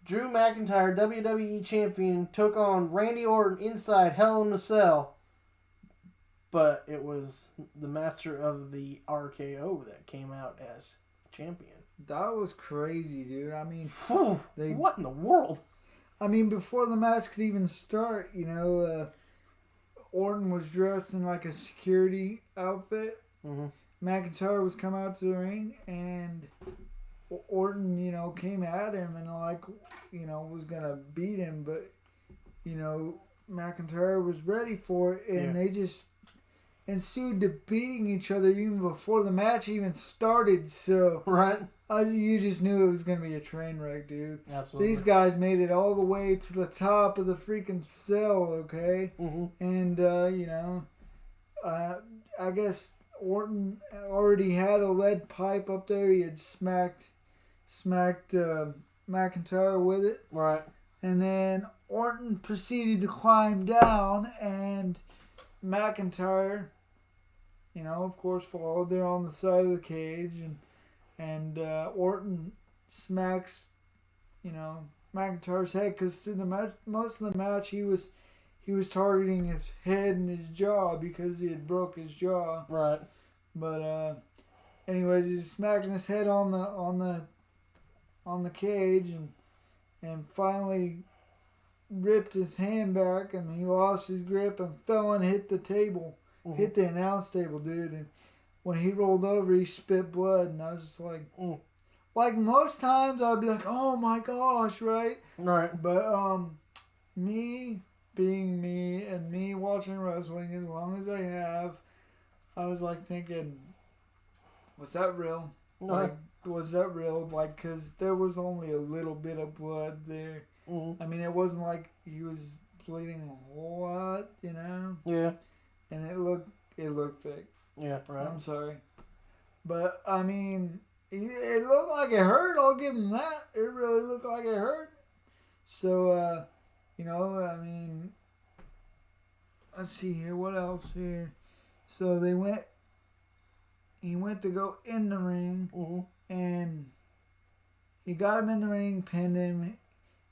Drew McIntyre, WWE Champion, took on Randy Orton inside Hell in a Cell. But it was the master of the RKO that came out as champion. that was crazy, dude. I mean, Whew, what in the world? I mean, before the match could even start, you know, Orton was dressed in like a security outfit. Mm-hmm. McIntyre was coming out to the ring, and Orton, you know, came at him and like, you know, was gonna beat him, but you know, McIntyre was ready for it, and they just ensued to beating each other even before the match even started. So Right. you just knew it was gonna be a train wreck, dude. Absolutely. These guys made it all the way to the top of the freaking cell, okay? Mm-hmm. And you know, I guess Orton already had a lead pipe up there. He had smacked McIntyre with it. Right. And then Orton proceeded to climb down, and McIntyre, you know, of course, followed there on the side of the cage, and Orton smacks, you know, McIntyre's head, because through the match, most of the match, he was targeting his head and his jaw because he had broke his jaw. Right. But anyways, he was smacking his head on the cage, and finally ripped his hand back, and he lost his grip and fell and hit the table, hit the announce table, dude. And when he rolled over, he spit blood, and I was just like, like most times I'd be like, oh my gosh, right? Right. But me being me and me watching wrestling as long as I have, I was like thinking, was that real? No. Like, was that real? Like, because there was only a little bit of blood there. Mm-hmm. I mean, it wasn't like he was bleeding a whole lot, you know? Yeah. And it looked fake. Yeah, right. I'm sorry. But, I mean, it looked like it hurt. I'll give him that. It really looked like it hurt. So, you know, I mean, let's see here. What else here? So he went to go in the ring, and he got him in the ring, pinned him.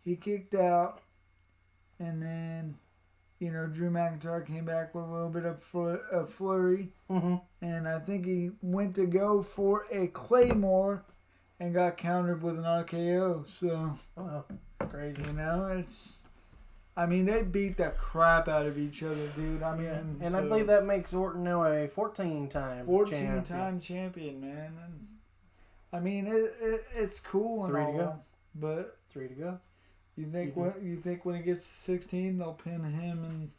He kicked out, and then, you know, Drew McIntyre came back with a little bit of flurry, and I think he went to go for a Claymore, and got countered with an RKO. So, Oh, crazy. you know, I mean, they beat the crap out of each other, dude. I mean, and I believe that makes Orton now a 14-time 14-time champion, man. And I mean, it's cool and 3 to all, go. but 3 to go. you think when it gets to 16, they'll pin him and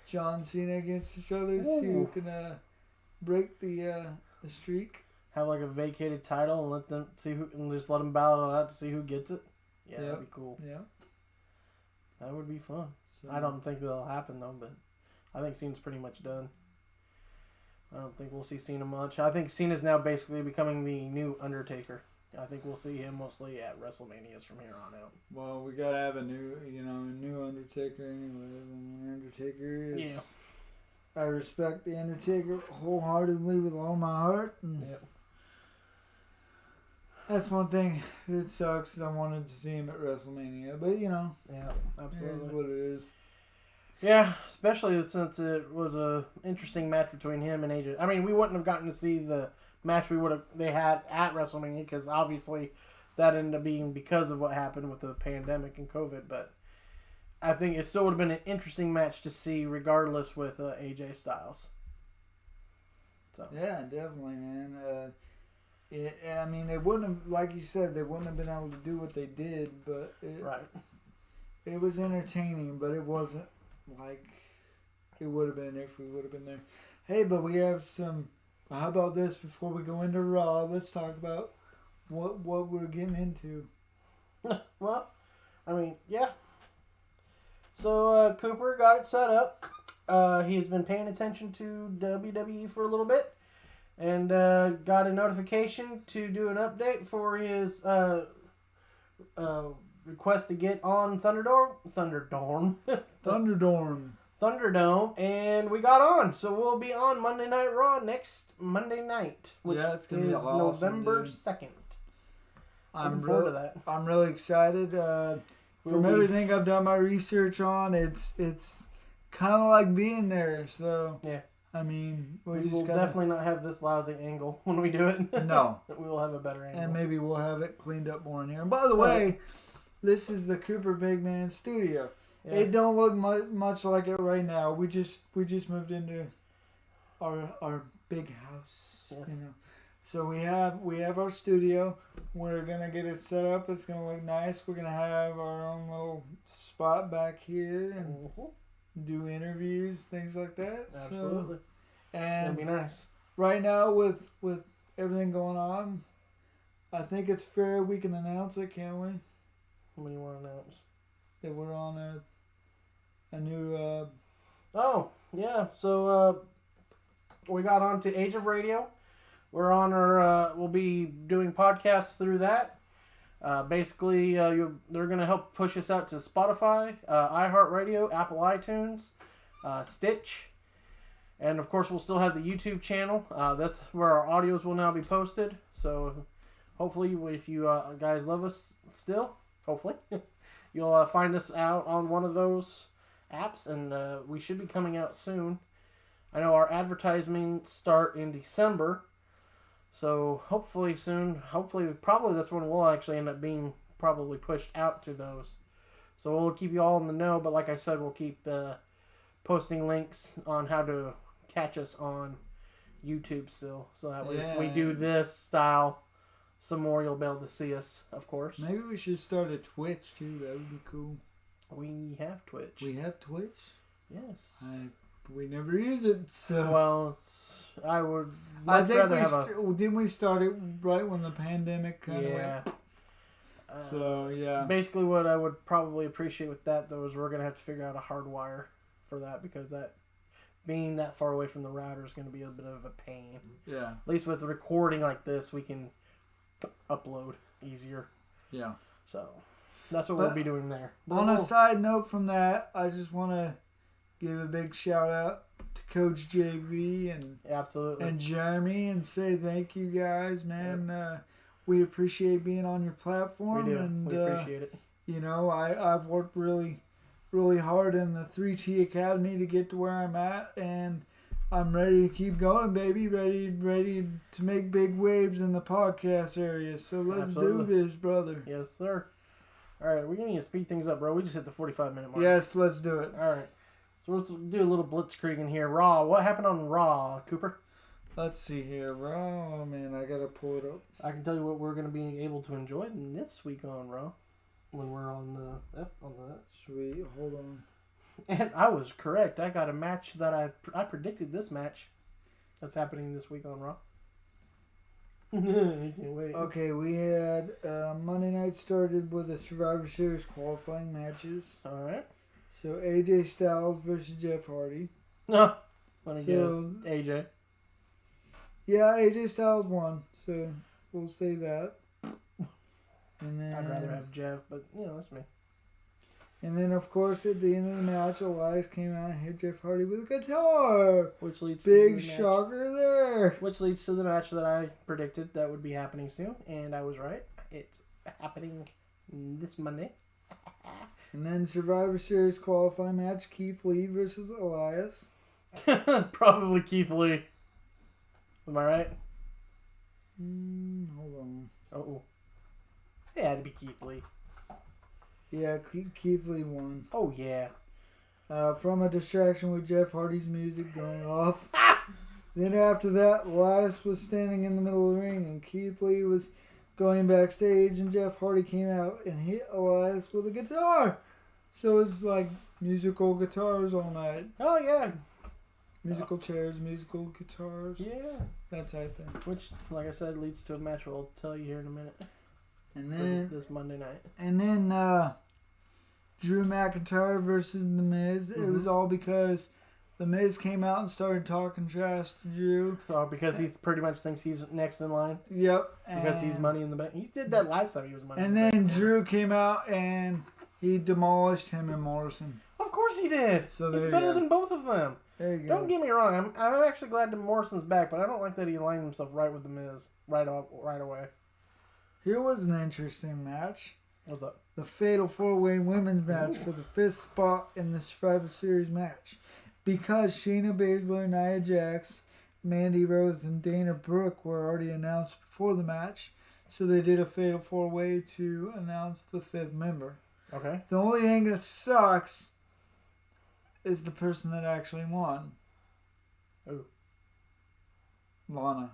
John Cena against each other, see who can break the streak? Have like a vacated title and let them see who, and just let them battle it out to see who gets it. Yeah, that'd be cool. Yeah, that would be fun. so, I don't think that'll happen though, but I think Cena's pretty much done. I don't think we'll see Cena much. I think Cena's now basically becoming the new Undertaker. I think we'll see him mostly at WrestleManias from here on out. Well, we gotta have a new Undertaker anyway. The Undertaker is. Yeah. I respect the Undertaker wholeheartedly with all my heart. And that's one thing that sucks. I wanted to see him at WrestleMania, but yeah, it absolutely. is what it is. Yeah, especially since it was a interesting match between him and AJ. I mean, we wouldn't have gotten to see the match they had at WrestleMania because obviously that ended up being because of what happened with the pandemic and COVID. But I think it still would have been an interesting match to see, regardless with AJ Styles. So Yeah, definitely, man. I mean, they wouldn't have, like you said, they wouldn't have been able to do what they did, but it was entertaining, but it wasn't like it would have been if we would have been there. Hey, but we have some. How about this before we go into Raw? Let's talk about what we're getting into. Well, I mean, yeah. So Cooper got it set up. He's been paying attention to WWE for a little bit, and got a notification to do an update for his request to get on Thunderdome, and we got on. So we'll be on Monday Night Raw next Monday night, which it's gonna be is awesome, November dude. 2nd. I'm Looking forward to that. I'm really excited. From everything I've done my research on, it's kind of like being there. So yeah, I mean, we will definitely not have this lousy angle when we do it. No, we will have a better angle, and maybe we'll have it cleaned up more in here. And by the way, this is the Cooper Big Man Studio. Yeah. It don't look much like it right now. We just moved into our big house. Yes. You know. So we have our studio. We're gonna get it set up. It's gonna look nice. We're gonna have our own little spot back here and do interviews, things like that. Absolutely. So, and it's gonna be nice. Right now, with everything going on, I think it's fair we can announce it, can't we? What do you want to announce? That we're on a new. Oh yeah, so we got on to Age of Radio. We're on our. We'll be doing podcasts through that. Basically, they're gonna help push us out to Spotify, iHeartRadio, Apple iTunes, Stitch, and of course we'll still have the YouTube channel. That's where our audios will now be posted. So hopefully, if you guys love us still, hopefully you'll find us out on one of those apps, and we should be coming out soon. I know our advertisements start in December. So hopefully soon, probably that's when we'll actually end up being probably pushed out to those. So we'll keep you all in the know, but like I said, we'll keep posting links on how to catch us on YouTube still. So that way if we do this style some more, you'll be able to see us, of course. Maybe we should start a Twitch too. That would be cool. We have Twitch. We have Twitch? Yes. We never use it, so... Well, I would much rather have didn't we start it right when the pandemic kind of went? So, yeah. Basically, what I would probably appreciate with that, though, is we're going to have to figure out a hardwire for that, because that being that far away from the router is going to be a bit of a pain. Yeah. At least with recording like this, we can upload easier. Yeah. So, that's what we'll be doing there. On a side note from that, I just want to give a big shout out to Coach JV and Jeremy and say thank you guys, man. Yep. We appreciate being on your platform. We do. And, we appreciate it. You know, I've worked really, really hard in the 3T Academy to get to where I'm at, and I'm ready to keep going, baby. Ready to make big waves in the podcast area. So let's do this, brother. Yes, sir. All right, we're going to speed things up, bro. We just hit the 45-minute mark. Yes, let's do it. All right. So let's do a little blitzkrieg in here. Raw. What happened on Raw, Cooper? Let's see here. Raw. Oh, man, I got to pull it up. I can tell you what we're going to be able to enjoy this week on Raw. When we're on the... Sweet. Hold on. And I was correct. I got a match that I predicted this match that's happening this week on Raw. I can't wait. Okay, we had Monday night started with the Survivor Series qualifying matches. All right. So AJ Styles versus Jeff Hardy. No. Let me guess. AJ. Yeah, AJ Styles won. So we'll say that. And then, I'd rather have Jeff, but that's me. And then, of course, at the end of the match, Elias came out and hit Jeff Hardy with a guitar. Which leads Big to the shocker there. Which leads to the match that I predicted that would be happening soon, and I was right. It's happening this Monday. And then Survivor Series qualifying match, Keith Lee versus Elias. Probably Keith Lee. Am I right? Hold on. Oh. It had to be Keith Lee. Yeah, Keith Lee won. Oh, yeah. From a distraction with Jeff Hardy's music going off. Then after that, Elias was standing in the middle of the ring, and Keith Lee was going backstage, and Jeff Hardy came out and hit Elias with a guitar. So it's like musical guitars all night. Oh, yeah. Musical chairs, musical guitars. Yeah. That type thing. Which, like I said, leads to a match I'll tell you here in a minute. And then this Monday night. And then Drew McIntyre versus The Miz. Mm-hmm. It was all because The Miz came out and started talking trash to Drew. Oh, because he pretty much thinks he's next in line? Yep. Because he's Money in the Bank. He did that last time he was Money in the Bank. And then Drew came out and he demolished him and Morrison. Of course he did. So he's better than both of them. There you go. Don't get me wrong. I'm actually glad that Morrison's back, but I don't like that he aligned himself right with The Miz right away. Here was an interesting match. What's up? The Fatal 4-Way Women's match for the 5th spot in the Survivor Series match. Because Shayna Baszler, Nia Jax, Mandy Rose, and Dana Brooke were already announced before the match. So they did a Fatal 4-Way to announce the 5th member. Okay. The only thing that sucks is the person that actually won. Who? Lana.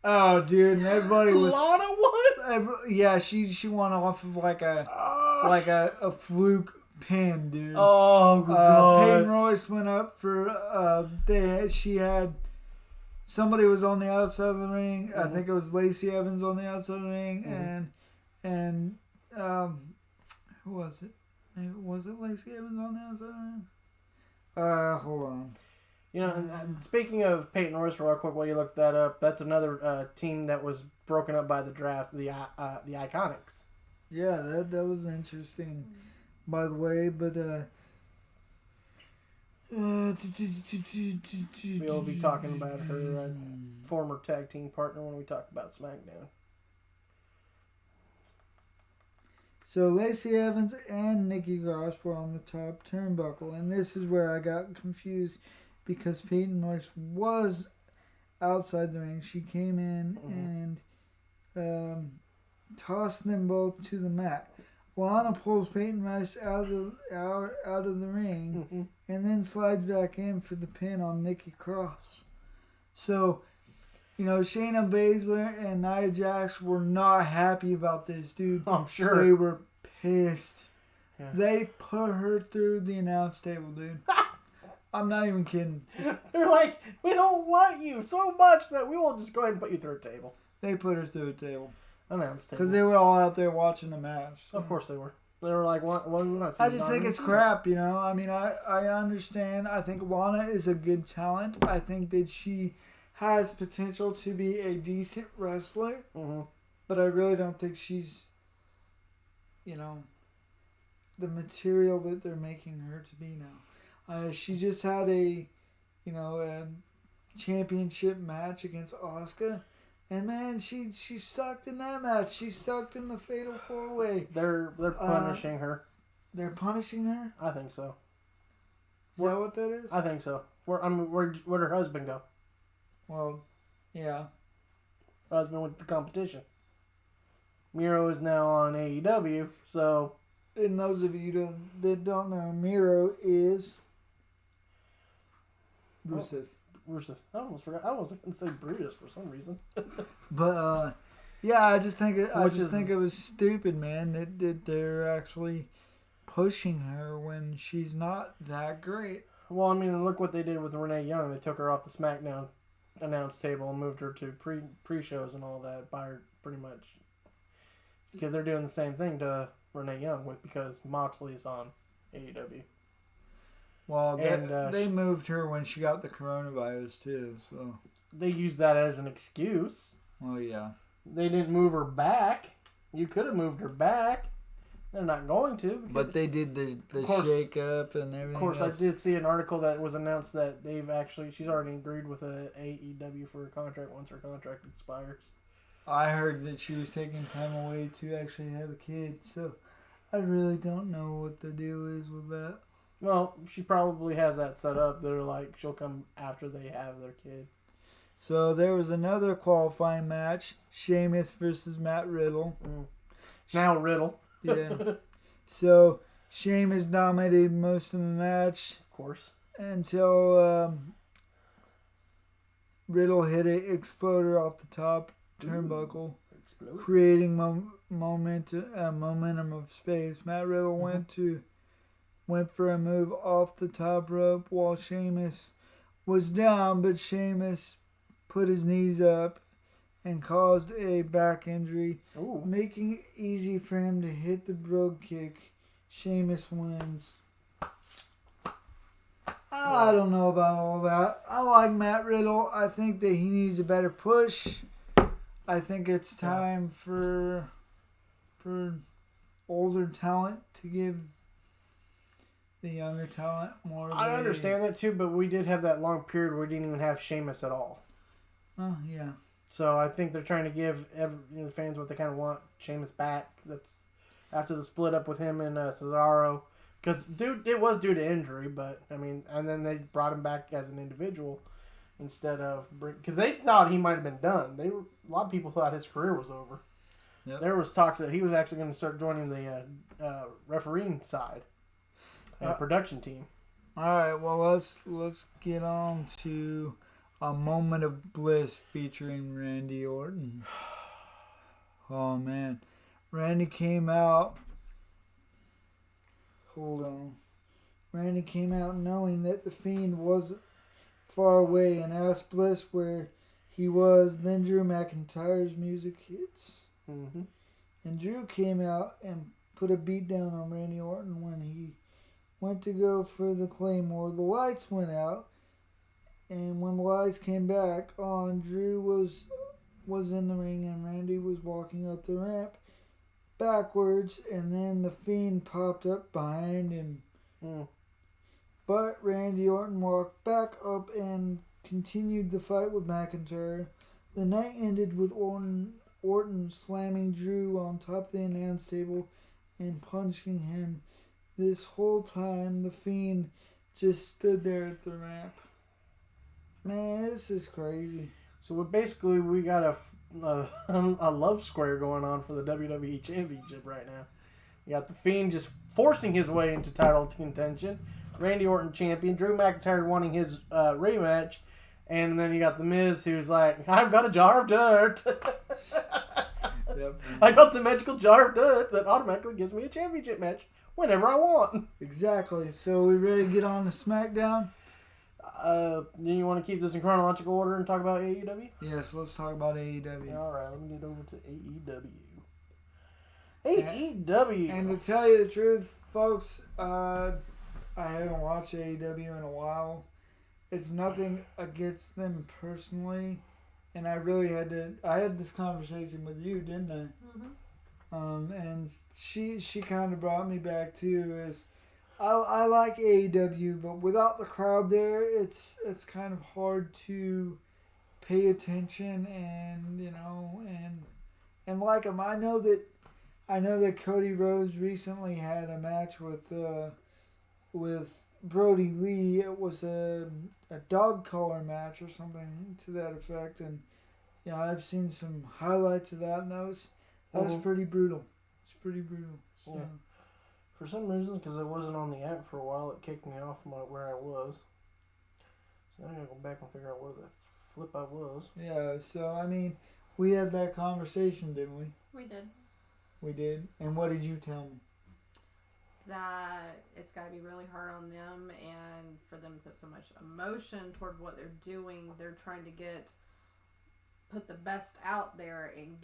Oh, dude, and everybody was... Lana won? Yeah, she won off of like a fluke pin, dude. Oh, God. Peyton Royce went up for... she had... Somebody was on the outside of the ring. Mm-hmm. I think it was Lacey Evans on the outside of the ring. Mm-hmm. And who was it? Was it Lacey Evans on the outside of the ring? Hold on. Speaking of Peyton Royce, real quick, while you look that up, that's another team that was broken up by the draft, the Iconics. Yeah, that was interesting, by the way. But we'll be talking about her former tag team partner when we talk about SmackDown. So Lacey Evans and Nikki Cross were on the top turnbuckle, and this is where I got confused. Because Peyton Royce was outside the ring. She came in and tossed them both to the mat. Lana pulls Peyton Royce out of the ring and then slides back in for the pin on Nikki Cross. So, Shayna Baszler and Nia Jax were not happy about this, dude. I'm sure. They were pissed. Yeah. They put her through the announce table, dude. I'm not even kidding. They're like, we don't want you so much that we will just go ahead and put you through a table. They put her through a table. Announce table. Because they were all out there watching the match. So. Of course they were. They were like, well, we're not seeing I just think it's crap, I mean, I understand. I think Lana is a good talent. I think that she has potential to be a decent wrestler. Mm-hmm. But I really don't think she's, the material that they're making her to be now. She just had a championship match against Asuka, and man, she sucked in that match. She sucked in the Fatal 4-Way. They're punishing her. They're punishing her? I think so. Is that what that is? I think so. Where'd her husband go? Well, yeah. Her husband went to the competition. Miro is now on AEW, so... And those of you that don't know, Miro is Rusev. Rusev. I almost forgot. I was going to say Brutus for some reason. But yeah, I just think it was stupid, man. That they're actually pushing her when she's not that great. Well, I mean, look what they did with Renee Young. They took her off the Smackdown announce table and moved her to pre-shows and all that by her, pretty much. Because they're doing the same thing to Renee Young because Moxley is on AEW. Well, they moved her when she got the coronavirus too, so they used that as an excuse. Well, yeah. They didn't move her back. You could have moved her back. They're not going to. But they did the shake up and everything. Of course, else. I did see an article that was announced that she's already agreed with a AEW for her contract once her contract expires. I heard that she was taking time away to actually have a kid, so I really don't know what the deal is with that. Well, she probably has that set up. They're like, she'll come after they have their kid. So there was another qualifying match, Sheamus versus Matt Riddle. Now Riddle. Yeah. So Sheamus dominated most of the match. Of course. Until Riddle hit an exploder off the top turnbuckle, creating momentum of space. Matt Riddle went for a move off the top rope while Sheamus was down, but Sheamus put his knees up and caused a back injury, making it easy for him to hit the brogue kick. Sheamus wins. I don't know about all that. I like Matt Riddle. I think that he needs a better push. I think it's time for older talent to give the younger talent more. I understand that too, but we did have that long period where we didn't even have Sheamus at all. Oh yeah. So I think they're trying to give the fans what they kind of want. Sheamus back. That's after the split up with him and Cesaro, because it was due to injury, but I mean, and then they brought him back as an individual instead of because they thought he might have been done. A lot of people thought his career was over. Yep. There was talks that he was actually going to start joining the refereeing side and production team. All right, well let's get on to a moment of bliss featuring Randy Orton. Oh man, Randy came out. Hold on. Randy came out knowing that the Fiend was far away and asked Bliss where he was. Then Drew McIntyre's music hits. Mm-hmm. And Drew came out and put a beat down on Randy Orton when he went to go for the Claymore. The lights went out, and when the lights came back on, Drew was in the ring and Randy was walking up the ramp backwards, and then the Fiend popped up behind him. But Randy Orton walked back up and continued the fight with McIntyre. The night ended with Orton slamming Drew on top of the announce table and punching him. This whole time, the Fiend just stood there at the ramp. Man, this is crazy. So we got a love square going on for the WWE Championship right now. You got the Fiend just forcing his way into title contention. Randy Orton champion. Drew McIntyre wanting his rematch. And then you got The Miz who's like, I've got a jar of dirt. Yep. I got the magical jar of dirt that automatically gives me a championship match whenever I want. Exactly. So we ready to get on to SmackDown? Do you want to keep this in chronological order and talk about AEW? Yes, let's talk about AEW. All right, let me get over to AEW. AEW. And to tell you the truth, folks, I haven't watched AEW in a while. It's nothing against them personally, and I really I had this conversation with you, didn't I? Mm-hmm. And she kind of brought me back too. I like AEW, but without the crowd there, it's kind of hard to pay attention and like them. I know that Cody Rhodes recently had a match with Brody Lee. It was a dog collar match or something to that effect, and yeah, I've seen some highlights of that, and that was pretty brutal. It's pretty brutal. So. Yeah. For some reason, because I wasn't on the app for a while, it kicked me off where I was. So I'm gonna go back and figure out where the flip I was. Yeah. So I mean, we had that conversation, didn't we? We did. We did. And what did you tell me? That it's got to be really hard on them, and for them to put so much emotion toward what they're doing. They're trying to put the best out there and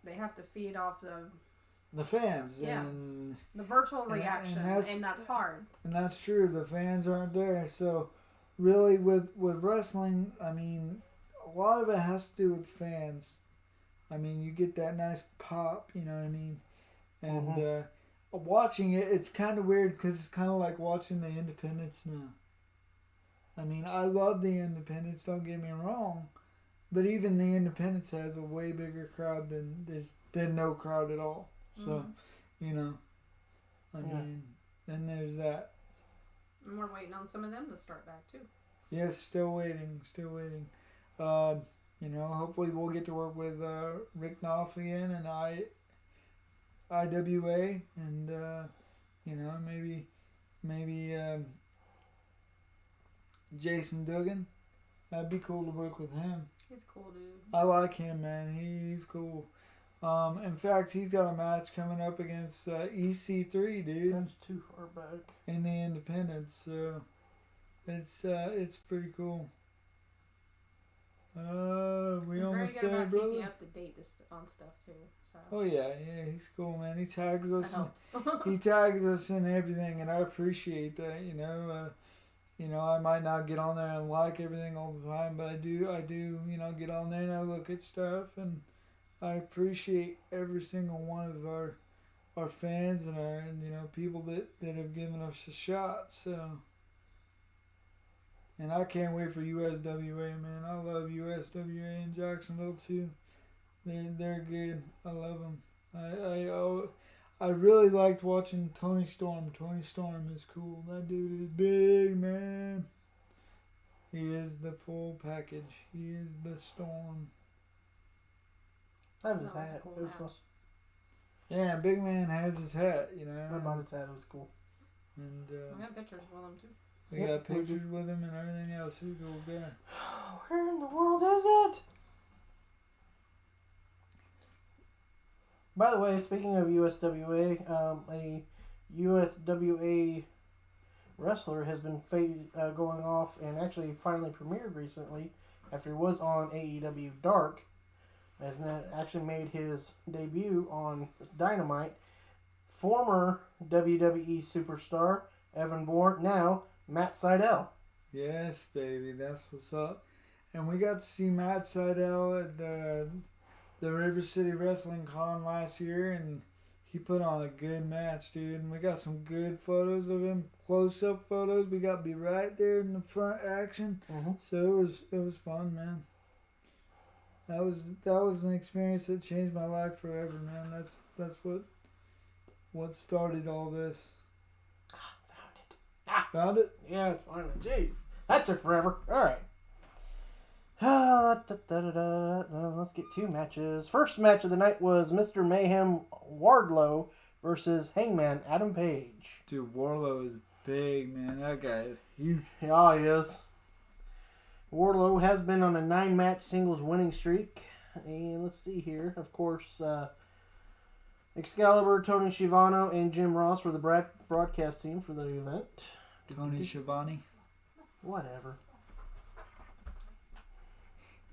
they have to feed off the fans. Yeah. And the virtual reaction, and that's hard. And that's true. The fans aren't there. So really with wrestling, I mean, a lot of it has to do with fans. I mean, you get that nice pop, you know what I mean? And watching it, it's kind of weird because it's kind of like watching the Independents now. I mean, I love the Independents, don't get me wrong. But even the Independents has a way bigger crowd than no crowd at all. So, you know, I mean, then there's that. And we're waiting on some of them to start back too. Yes, still waiting. You know, hopefully we'll get to work with Rick Knopf again and IWA, and you know, maybe Jason Duggan. That'd be cool to work with him. He's a cool dude. I like him, man. He's cool. In fact, he's got a match coming up against EC3, dude. That's too far back. In the Independents, so it's pretty cool. We almost very good there, about brother. keeping up to date on stuff too. So. Oh yeah, he's cool, man. He tags us. That helps. He tags us in everything, and I appreciate that. You know, I might not get on there and like everything all the time, but I do. You know, get on there and I look at stuff, and I appreciate every single one of our fans and you know, people that have given us a shot. So. And I can't wait for USWA, man. I love USWA in Jacksonville too. They're good. I love them. I really liked watching Tony Storm. Tony Storm is cool. That dude is big, man. He is the full package. He is the Storm. I have his That was a hat. cool It was match. fun. Yeah, big man has his hat, you know. I bought his hat. It was cool. And I got pictures with them too. we got pictures with him and everything else. He's a cool guy. Where in the world is it? By the way, speaking of USWA, a USWA wrestler has been going off and actually finally premiered recently after he was on AEW Dark. Has actually made his debut on Dynamite. Former WWE superstar Evan Bourne, now Matt Sydal. Yes, baby, that's what's up. And we got to see Matt Sydal at the River City Wrestling Con last year, and he put on a good match, dude. And we got some good photos of him, close-up photos. We got to be right there in the front action. Mm-hmm. So it was fun, man. That was an experience that changed my life forever, man. That's what started all this. Found it. Found it? Yeah, it's finally. Jeez, that took forever. All right. Let's get two matches. First match of the night was Mr. Mayhem Wardlow versus Hangman Adam Page. Dude, Warlow is big, man. That guy is huge. Yeah, he is. Wardlow has been on a 9-match singles winning streak. And let's see here. Of course, Excalibur, Tony Schiavone, and Jim Ross were the broadcast team for the event. Tony Schiavone. Whatever.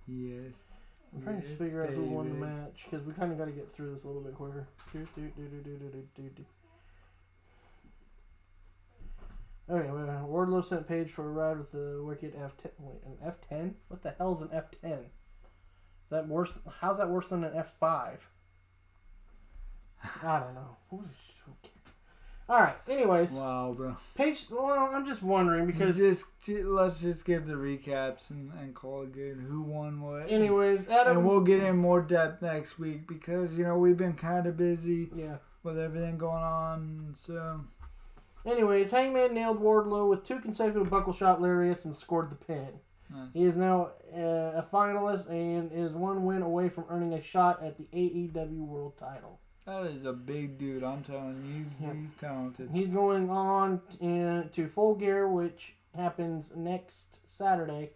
Yes. I'm trying to figure out who won the match because we kind of got to get through this a little bit quicker. Okay, Wardlow sent Page for a ride with the wicked F10. Wait, an F10? What the hell is an F10? Is that worse? How's that worse than an F5? I don't know. All right. Anyways, Wow, bro. Page. Well, I'm just wondering because. Let's just give the recaps and call it good. Who won what? Anyways, Adam. And we'll get in more depth next week because we've been kind of busy. Yeah. With everything going on, so. Anyways, Hangman nailed Wardlow with 2 consecutive buckle shot lariats and scored the pin. Nice. He is now a finalist and is 1 win away from earning a shot at the AEW World Title. That is a big dude. I'm telling you, he's talented. He's going on to Full Gear, which happens next Saturday,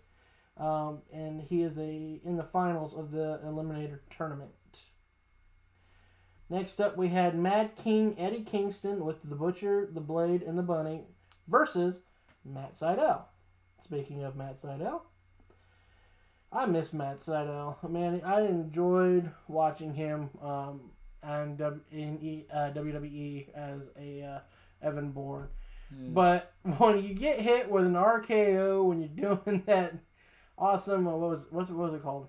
and he is in the finals of the Eliminator Tournament. Next up, we had Mad King Eddie Kingston with the Butcher, the Blade, and the Bunny versus Matt Sydal. Speaking of Matt Sydal, I miss Matt Sydal. Man, I enjoyed watching him in WWE as a Evan Bourne. Yeah. But when you get hit with an RKO, when you're doing that awesome, what was it called?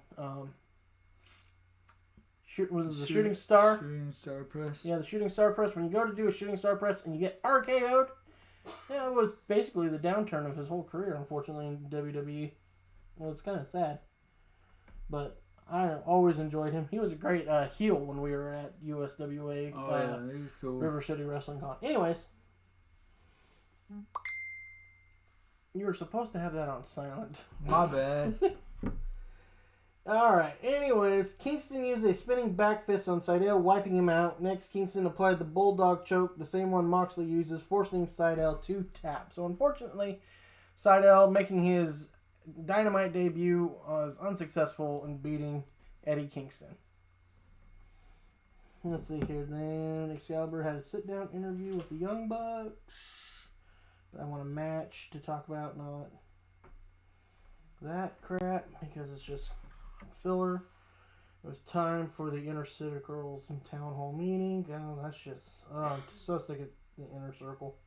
Was it the Shooting Star? Shooting Star Press. Yeah, the Shooting Star Press. When you go to do a Shooting Star Press and you get RKO'd, yeah, it was basically the downturn of his whole career, unfortunately, in WWE. Well, it's kind of sad. But I always enjoyed him. He was a great heel when we were at USWA. Oh, yeah, he was cool. River City Wrestling Con. Anyways. You were supposed to have that on silent. My bad. Alright, anyways, Kingston used a spinning back fist on Sydal, wiping him out. Next, Kingston applied the Bulldog choke, the same one Moxley uses, forcing Sydal to tap. So, unfortunately, Sydal, making his Dynamite debut, was unsuccessful in beating Eddie Kingston. Let's see here, then Excalibur had a sit-down interview with the Young Bucks. But I want a match to talk about, not that crap, because it's just filler. It was time for the Inner Circle's town hall meeting. Oh, that's just... I'm so sick of the Inner Circle.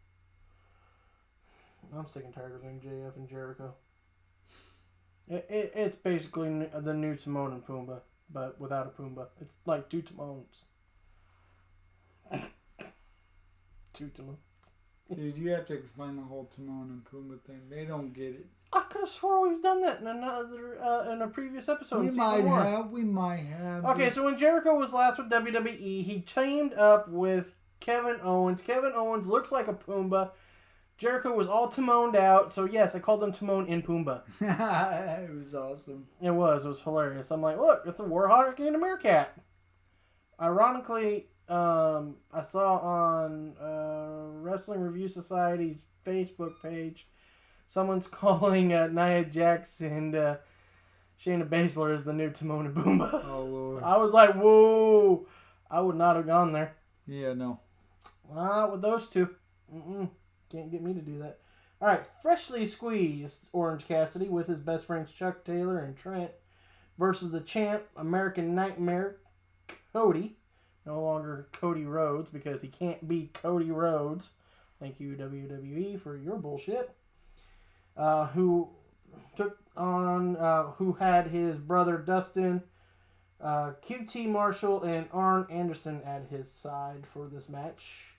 I'm sick and tired of MJF and Jericho. It's basically the new Timon and Pumbaa, but without a Pumbaa. It's like 2 Timons. 2 Timons. Dude, you have to explain the whole Timon and Pumbaa thing. They don't get it. I could have swore we've done that in a previous episode. We in might season 1. have. We might have. Okay, so when Jericho was last with WWE, he teamed up with Kevin Owens. Kevin Owens looks like a Pumbaa. Jericho was all Timoned out, so yes, I called them Timon and Pumbaa. It was awesome. It was hilarious. I'm like, look, it's a Warhawk and a Meerkat. Ironically, I saw on Wrestling Review Society's Facebook page, someone's calling Nia Jax and Shayna Baszler as the new Timon and Pumbaa. Oh, Lord. I was like, whoa. I would not have gone there. Yeah, no. Not with those two. Can't get me to do that. Alright, freshly squeezed Orange Cassidy with his best friends Chuck Taylor and Trent versus the champ, American Nightmare, Cody. No longer Cody Rhodes because he can't be Cody Rhodes. Thank you, WWE, for your bullshit. Who had his brother Dustin, QT Marshall, and Arn Anderson at his side for this match.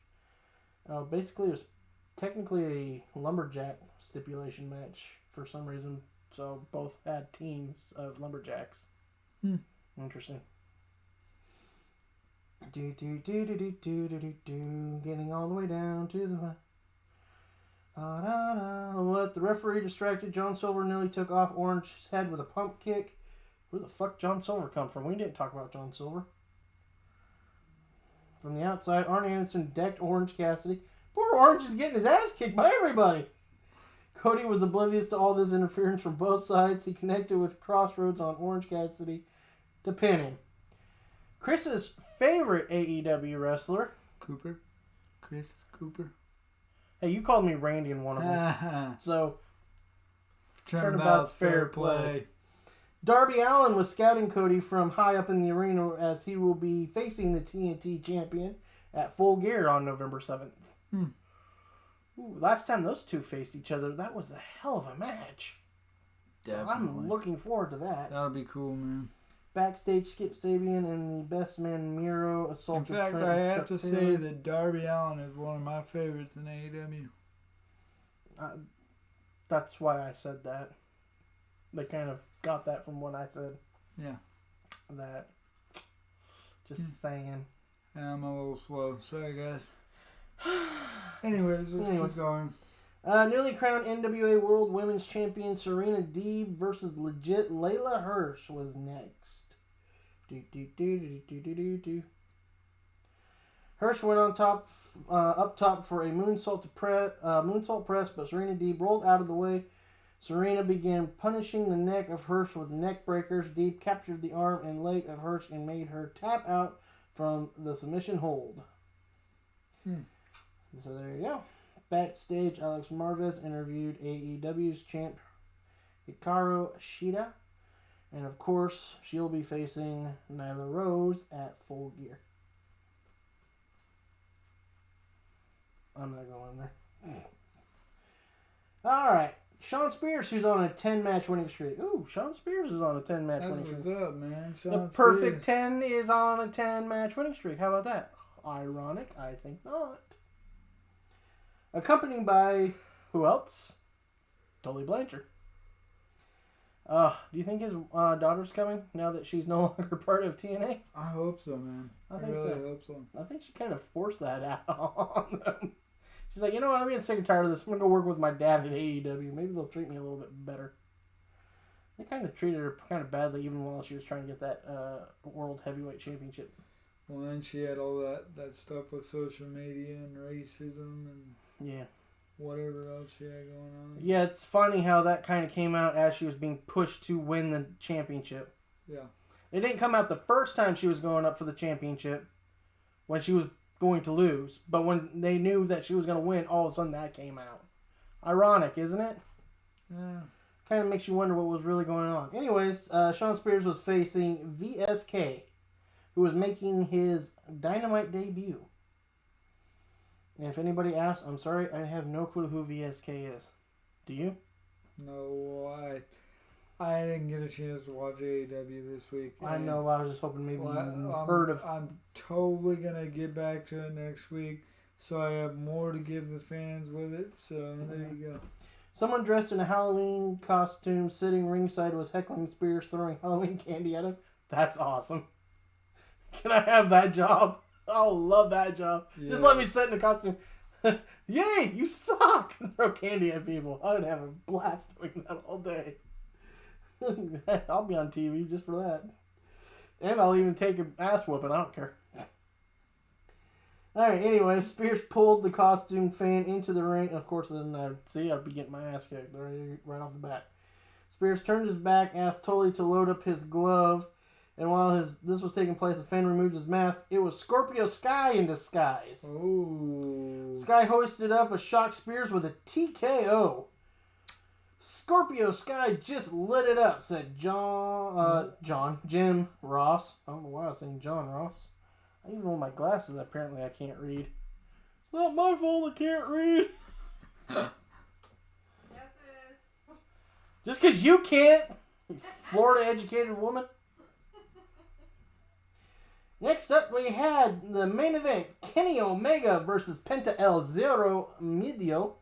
Basically, it was technically a lumberjack stipulation match for some reason. So both had teams of lumberjacks. Interesting. Getting all the way down to the... What? The referee distracted John Silver nearly took off Orange's head with a pump kick. Where the fuck John Silver come from? We didn't talk about John Silver. From the outside, Arn Anderson decked Orange Cassidy. Poor Orange is getting his ass kicked by everybody. Cody was oblivious to all this interference from both sides. He connected with Crossroads on Orange Cassidy to pin him. Chris's favorite AEW wrestler. Chris Cooper. Hey, you called me Randy in one of them. So, turnabout's fair play. Darby Allin was scouting Cody from high up in the arena as he will be facing the TNT champion at Full Gear on November 7th. Ooh, last time those two faced each other, that was a hell of a match. Definitely. I'm looking forward to that. That'll be cool, man. Backstage, Skip Sabian and the best man Miro assaulted In fact, Trent I and have Chuck to Taylor. say that Darby Allin is one of my favorites in AEW. That's why I said that. They kind of got that from what I said. Yeah. That. Just saying. Yeah, I'm a little slow. Sorry, guys. Anyways, let's keep going. Newly crowned NWA World Women's Champion Serena Deeb versus legit Layla Hirsch was next. Hirsch went on top, up top for a moonsault press, but Serena Deeb rolled out of the way. Serena began punishing the neck of Hirsch with neck breakers. Deeb captured the arm and leg of Hirsch and made her tap out from the submission hold. So there you go. Backstage, Alex Marvez interviewed AEW's champ Hikaru Shida. And of course, she'll be facing Nyla Rose at Full Gear. I'm not going there. Alright. Sean Spears, who's on a 10-match winning streak. Ooh, Sean Spears is on a 10-match winning streak. That's what's up, man. The Perfect 10 is on a 10-match winning streak. How about that? Ironic? I think not. Accompanied by, who else? Tully Blanchard. Do you think his daughter's coming now that she's no longer part of TNA? I hope so, man. I really hope so. I think she kind of forced that out on them. She's like, you know what? I'm getting sick and tired of this. I'm going to go work with my dad at AEW. Maybe they'll treat me a little bit better. They kind of treated her kind of badly even while she was trying to get that World Heavyweight Championship. Well, and she had all that stuff with social media and racism and whatever else she had going on. Yeah, it's funny how that kind of came out as she was being pushed to win the championship. Yeah. It didn't come out the first time she was going up for the championship when she was going to lose. But when they knew that she was going to win, all of a sudden that came out. Ironic, isn't it? Yeah. Kind of makes you wonder what was really going on. Anyways, Sean Spears was facing VSK, who was making his Dynamite debut. And if anybody asks, I'm sorry, I have no clue who VSK is. Do you? No, I didn't get a chance to watch AEW this week. I know, I was just hoping maybe you heard of... I'm totally going to get back to it next week, so I have more to give the fans with it, so there you go. Someone dressed in a Halloween costume sitting ringside was heckling Spears, throwing Halloween candy at him. That's awesome. Can I have that job? I'll love that job. Yeah. Just let me sit in a costume. Yay, you suck! Throw candy at people. I would have a blast doing that all day. I'll be on TV just for that. And I'll even take an ass whooping. I don't care. Alright, anyway, Spears pulled the costume fan into the ring. Of course, then I'd be getting my ass kicked right off the bat. Spears turned his back, asked Tully to load up his glove. And while this was taking place, the fan removed his mask. It was Scorpio Sky in disguise. Ooh. Sky hoisted up a shock Spears with a TKO. Scorpio Sky just lit it up, said Jim Ross. I don't know why I was saying John Ross. I even with my glasses, apparently I can't read. It's not my fault I can't read. Yes, it is. Just because you can't, you Florida-educated woman. Next up, we had the main event, Kenny Omega versus Penta El Zero Miedo,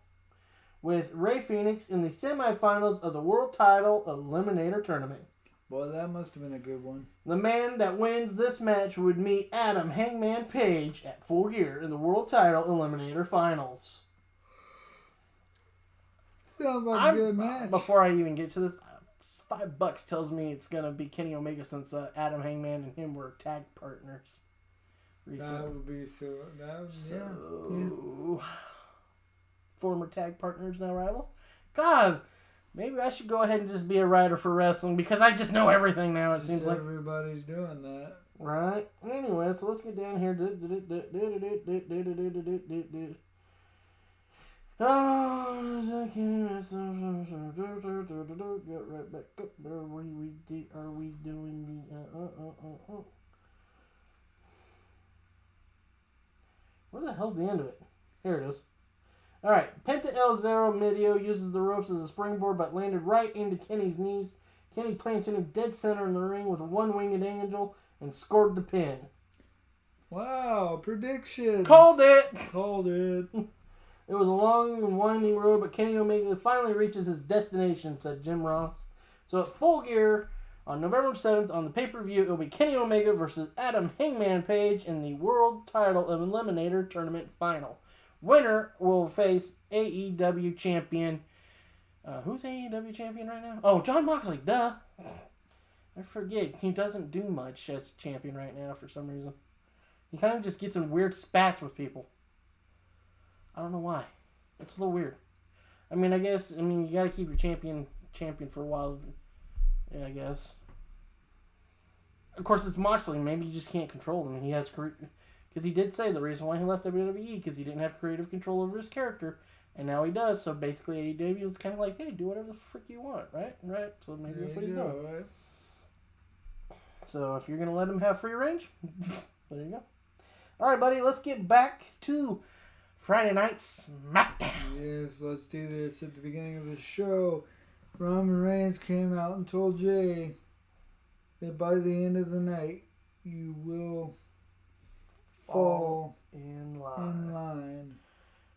with Rey Fenix in the semifinals of the World Title Eliminator Tournament. Boy, that must have been a good one. The man that wins this match would meet Adam Hangman Page at Full Gear in the World Title Eliminator Finals. Sounds like a good match. Before I even get to this, $5 tells me it's going to be Kenny Omega since Adam Hangman and him were tag partners recently. That would be so... Yeah. Former tag partners, now rivals. God, maybe I should go ahead and just be a writer for wrestling because I just know everything now. It seems like everybody's doing that. Right. Anyway, so let's get down here. Get right back up. Are we doing the Where the hell's the end of it? Here it is. Alright, Penta El Zero Miedo uses the ropes as a springboard but landed right into Kenny's knees. Kenny planted him dead center in the ring with a one-winged angel and scored the pin. Wow, predictions. Called it! Called it. It was a long and winding road, but Kenny Omega finally reaches his destination, said Jim Ross. So at Full Gear, on November 7th, on the pay-per-view, it will be Kenny Omega versus Adam Hangman Page in the World Title of Eliminator Tournament Final. Winner will face AEW champion. Who's AEW champion right now? Oh, Jon Moxley. Duh. I forget. He doesn't do much as champion right now for some reason. He kind of just gets in weird spats with people. I don't know why. It's a little weird. I mean, you got to keep your champion for a while. Yeah, I guess. Of course, it's Moxley. Maybe you just can't control him. He has because he did say the reason why he left WWE because he didn't have creative control over his character, and now he does. So basically, AEW is kind of like, hey, do whatever the frick you want, right? Right. So maybe that's what he's doing. Right? So if you're gonna let him have free range, there you go. All right, buddy. Let's get back to Friday Night Smackdown. Yes, let's do this. At the beginning of the show, Roman Reigns came out and told Jay that by the end of the night, you will fall in line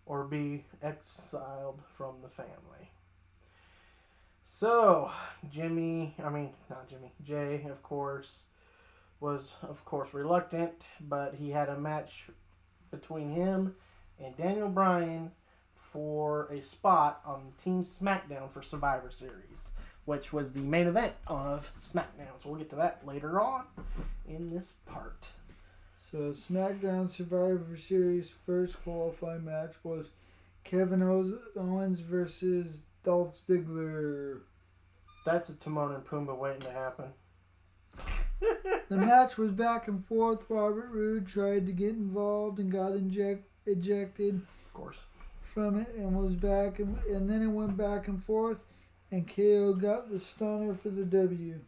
or be exiled from the family. So, Jay, of course, was reluctant, but he had a match between him and Daniel Bryan for a spot on Team SmackDown for Survivor Series, which was the main event of SmackDown. So we'll get to that later on in this part. So SmackDown Survivor Series first qualifying match was Kevin Owens versus Dolph Ziggler. That's a Timon and Pumbaa waiting to happen. The match was back and forth. Robert Roode tried to get involved and got ejected. Of course. From it and was back and then it went back and forth and KO got the stunner for the W.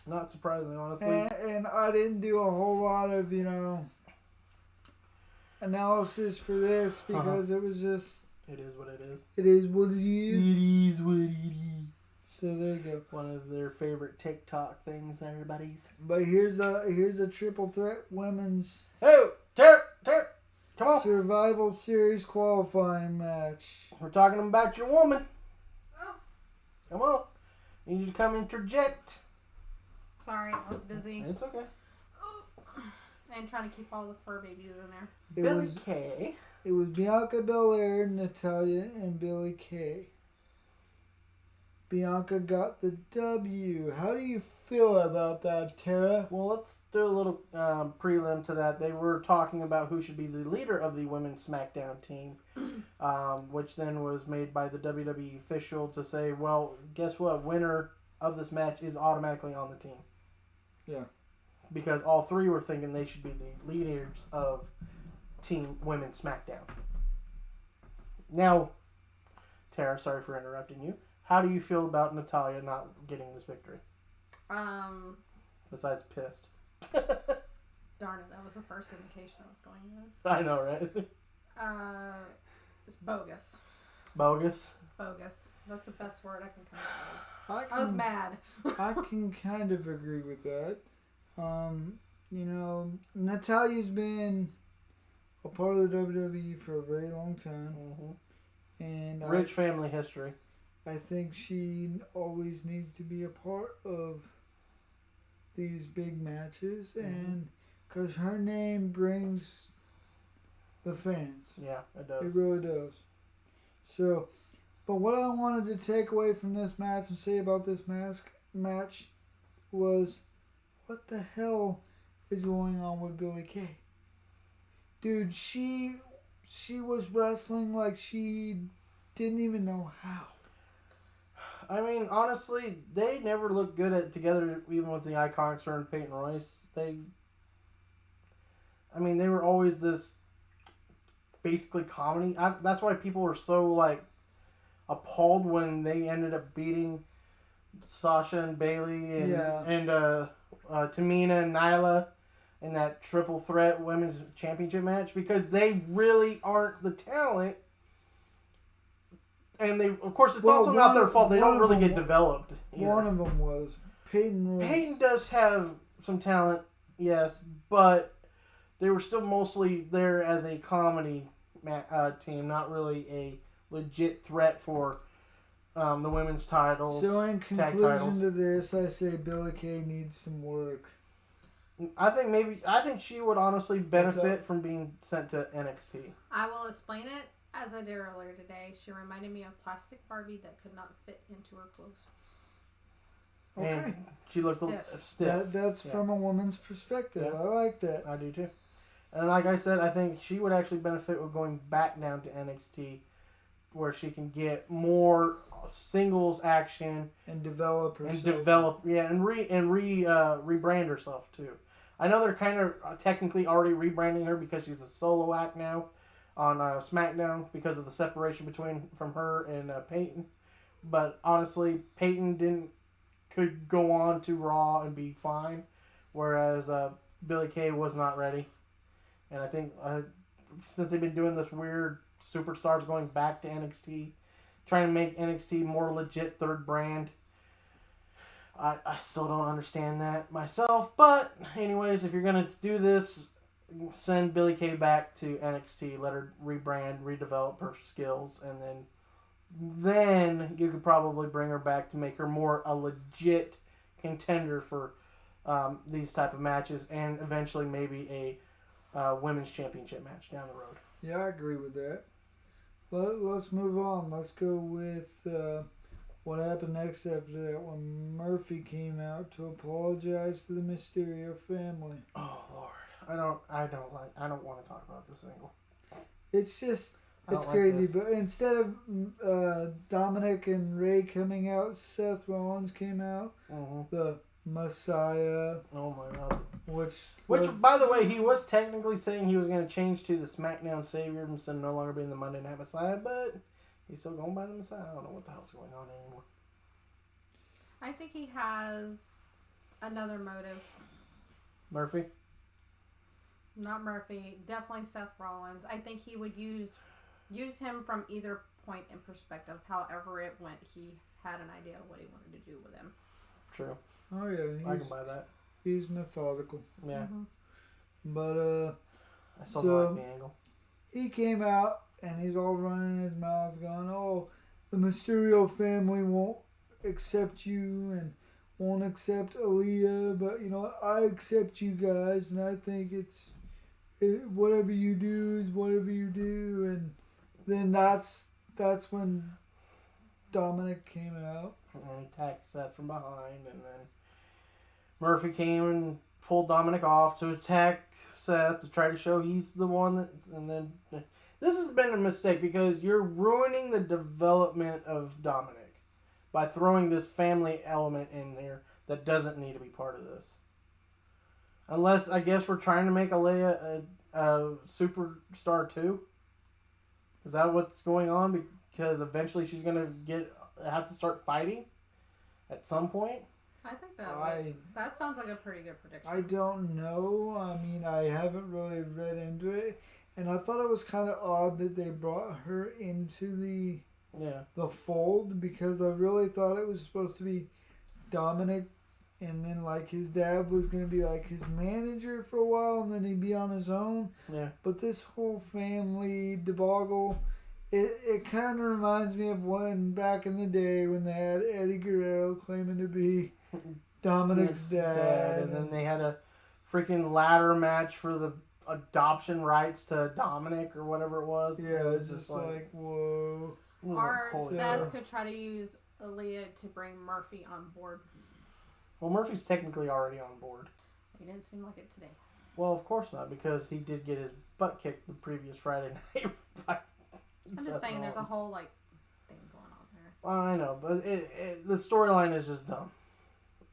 Not surprising, honestly. And I didn't do a whole lot of, analysis for this because it was just... It is what it is. It is what it is. It is what it is. So there you go. One of their favorite TikTok things there, buddies. But here's a triple threat women's... Oh! Tara! Come on! Survival Series qualifying match. We're talking about your woman. Oh. Come on. You need to come interject. Sorry, I was busy. It's okay. And trying to keep all the fur babies in there. Billie Kay. It was Bianca Belair, Natalya, and Billie Kay. Bianca got the W. How do you feel about that, Tara? Well, let's do a little prelim to that. They were talking about who should be the leader of the Women's SmackDown team, which then was made by the WWE official to say, well, guess what? Winner of this match is automatically on the team. Yeah. Because all three were thinking they should be the leaders of Team Women's SmackDown. Now, Tara, sorry for interrupting you. How do you feel about Natalya not getting this victory? Besides pissed. Darn it, that was the first indication I was going with. I know, right? It's bogus. Bogus? Bogus. That's the best word I can come up with. I was mad. I can kind of agree with that. Natalya's been a part of the WWE for a very long time. Mm-hmm. And rich family history. I think she always needs to be a part of these big matches, and because her name brings the fans. Yeah, it does. It really does. So, but what I wanted to take away from this match and say about this match was, what the hell is going on with Billie Kay? Dude, she was wrestling like she didn't even know how. I mean, honestly, they never looked good together, even with the Iconics her and Peyton Royce. They were always this basically comedy. That's why people were so, appalled when they ended up beating Sasha and Bayley and Tamina and Nyla in that triple threat women's championship match, because they really aren't the talent. And of course, it's also not their fault. They don't really get developed either. One of them was Peyton Royce. Peyton does have some talent, yes, but they were still mostly there as a comedy team, not really a legit threat for the women's titles. So in conclusion to this, I say Billie Kay needs some work. I think she would honestly benefit from being sent to NXT. I will explain it as I did earlier today. She reminded me of plastic Barbie that could not fit into her clothes. Okay. And she looked stiff. That's from a woman's perspective. Yeah. I like that. I do too. And like I said, I think she would actually benefit with going back down to NXT, where she can get more singles action and develop herself. And rebrand herself too. I know they're kind of technically already rebranding her because she's a solo act now on Smackdown because of the separation from her and Peyton. But honestly, Peyton could go on to Raw and be fine, whereas Billie Kay was not ready. And I think since they've been doing this weird superstars going back to NXT, trying to make NXT more legit third brand, I still don't understand that myself. But anyways, if you're going to do this, send Billie Kay back to NXT, let her rebrand, redevelop her skills, and then you could probably bring her back to make her more a legit contender for these type of matches, and eventually maybe a women's championship match down the road. Yeah, I agree with that. Let's move on. Let's go with what happened next after that when Murphy came out to apologize to the Mysterio family. Oh Lord, I don't want to talk about this angle. It's just it's crazy. But instead of Dominic and Ray coming out, Seth Rollins came out. Mm-hmm. The Messiah. Oh my God. Which, by the way, he was technically saying he was going to change to the SmackDown Savior instead of no longer being the Monday Night Messiah, but he's still going by the Messiah. I don't know what the hell's going on anymore. I think he has another motive. Murphy? Not Murphy. Definitely Seth Rollins. I think he would use him from either point in perspective. However it went, he had an idea of what he wanted to do with him. True. Oh yeah, I can buy that. He's methodical. Yeah. Mm-hmm. But I still don't like the angle. He came out and he's all running his mouth going, "Oh, the Mysterio family won't accept you and won't accept Aaliyah, but you know what? I accept you guys, and I think whatever you do is whatever you do." And then that's when Dominic came out. And then he attacked Seth from behind, and then Murphy came and pulled Dominic off to attack Seth to try to show he's the one and then this has been a mistake because you're ruining the development of Dominic by throwing this family element in there that doesn't need to be part of this. Unless, I guess, we're trying to make Aaliyah a superstar too. Is that what's going on? Because eventually she's going to have to start fighting at some point? I think that sounds like a pretty good prediction. I don't know. I mean, I haven't really read into it. And I thought it was kind of odd that they brought her into the fold, because I really thought it was supposed to be Dominic, and then like his dad was going to be like his manager for a while, and then he'd be on his own. Yeah. But this whole family debacle, it kind of reminds me of when back in the day when they had Eddie Guerrero claiming to be Dominic's dad. And then they had a freaking ladder match for the adoption rights to Dominic or whatever it was. Yeah, it's just like whoa. Or Seth could try to use Aaliyah to bring Murphy on board. Well, Murphy's technically already on board. He didn't seem like it today. Well, of course not, because he did get his butt kicked the previous Friday night. I'm just saying there's a whole thing going on there. Well, I know, but the storyline is just dumb.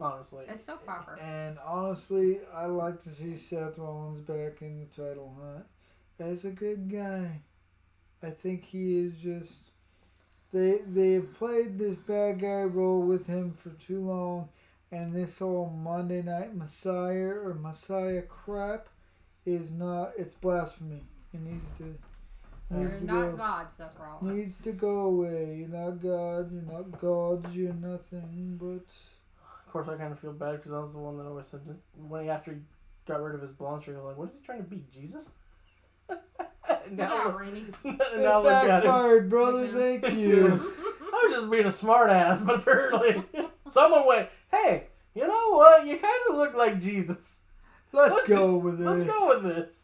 Honestly. It's so proper. And honestly, I like to see Seth Rollins back in the title hunt. As a good guy. I think he is just... They've played this bad guy role with him for too long, and this whole Monday Night Messiah or Messiah crap is not... It's blasphemy. It needs to... You're not God, Seth Rollins. Needs to go away. You're not God. You're not gods. You're nothing but... Of course, I kind of feel bad because I was the one that always said this. After he got rid of his blonde streak, I was like, what is he trying to be, Jesus? now Rainy. Now look at him. Backfired, brother. Thank you. I was just being a smart ass, but apparently someone went, hey, you know what? You kind of look like Jesus. Let's go with this. Let's go with this.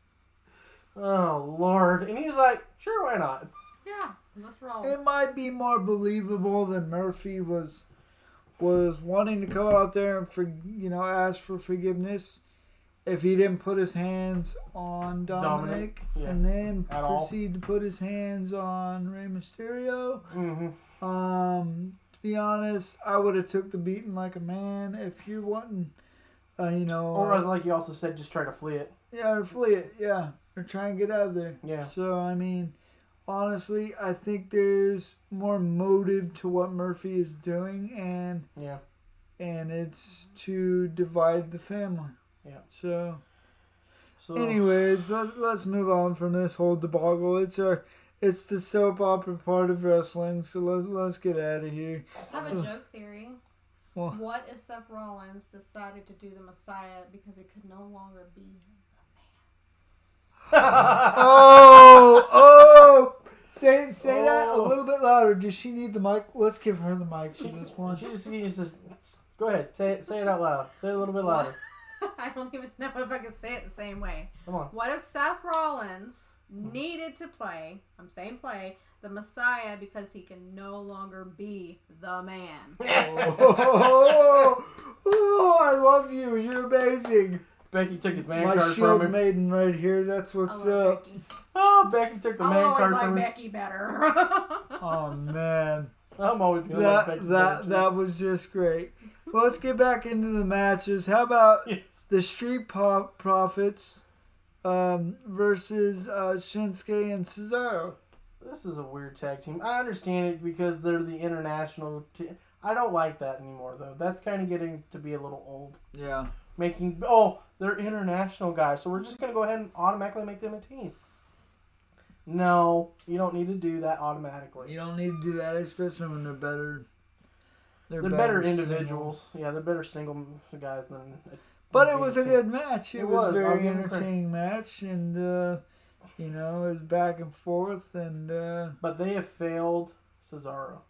Oh, Lord. And he's like, sure, why not? Yeah, let's roll. It might be more believable that Murphy was wanting to come out there and ask for forgiveness if he didn't put his hands on Dominic yeah. and then At proceed to put his hands on Rey Mysterio. Mm-hmm. To be honest, I would have took the beating like a man. If you're wanting, Or as like you also said, just try to flee it. Yeah, or flee it. Yeah, or try and get out of there. Yeah. So I mean, honestly, I think there's more motive to what Murphy is doing, and it's to divide the family. Yeah. So anyways, let's move on from this whole debacle. It's the soap opera part of wrestling. So let's get out of here. I have a joke theory. Well, what if Seth Rollins decided to do the Messiah because it could no longer be the man? oh! Say that a little bit louder. Does she need the mic? Let's give her the mic for this one. She just needs to go ahead. Say it out loud. Say it a little bit louder. I don't even know if I can say it the same way. Come on. What if Seth Rollins needed to play, the Messiah because he can no longer be the man? Oh, I love you. You're amazing. Becky took his man My card shield from him. maiden right here. That's what's I love up. Becky. Oh, Becky took the man card I from always him. like Becky better. Oh man, I'm always gonna like Becky better, too. that was just great. Well, let's get back into the matches. How about the Street Profits versus Shinsuke and Cesaro? This is a weird tag team. I understand it because they're the international team. I don't like that anymore, though. That's kind of getting to be a little old. Yeah. They're international guys, so we're just going to go ahead and automatically make them a team. No, you don't need to do that automatically. You don't need to do that, especially when they're better. They're better individuals. Singles. Yeah, they're better single guys than... But it was a good match. It was a I'll very give them entertaining match, and it was back and forth, and But they have failed Cesaro.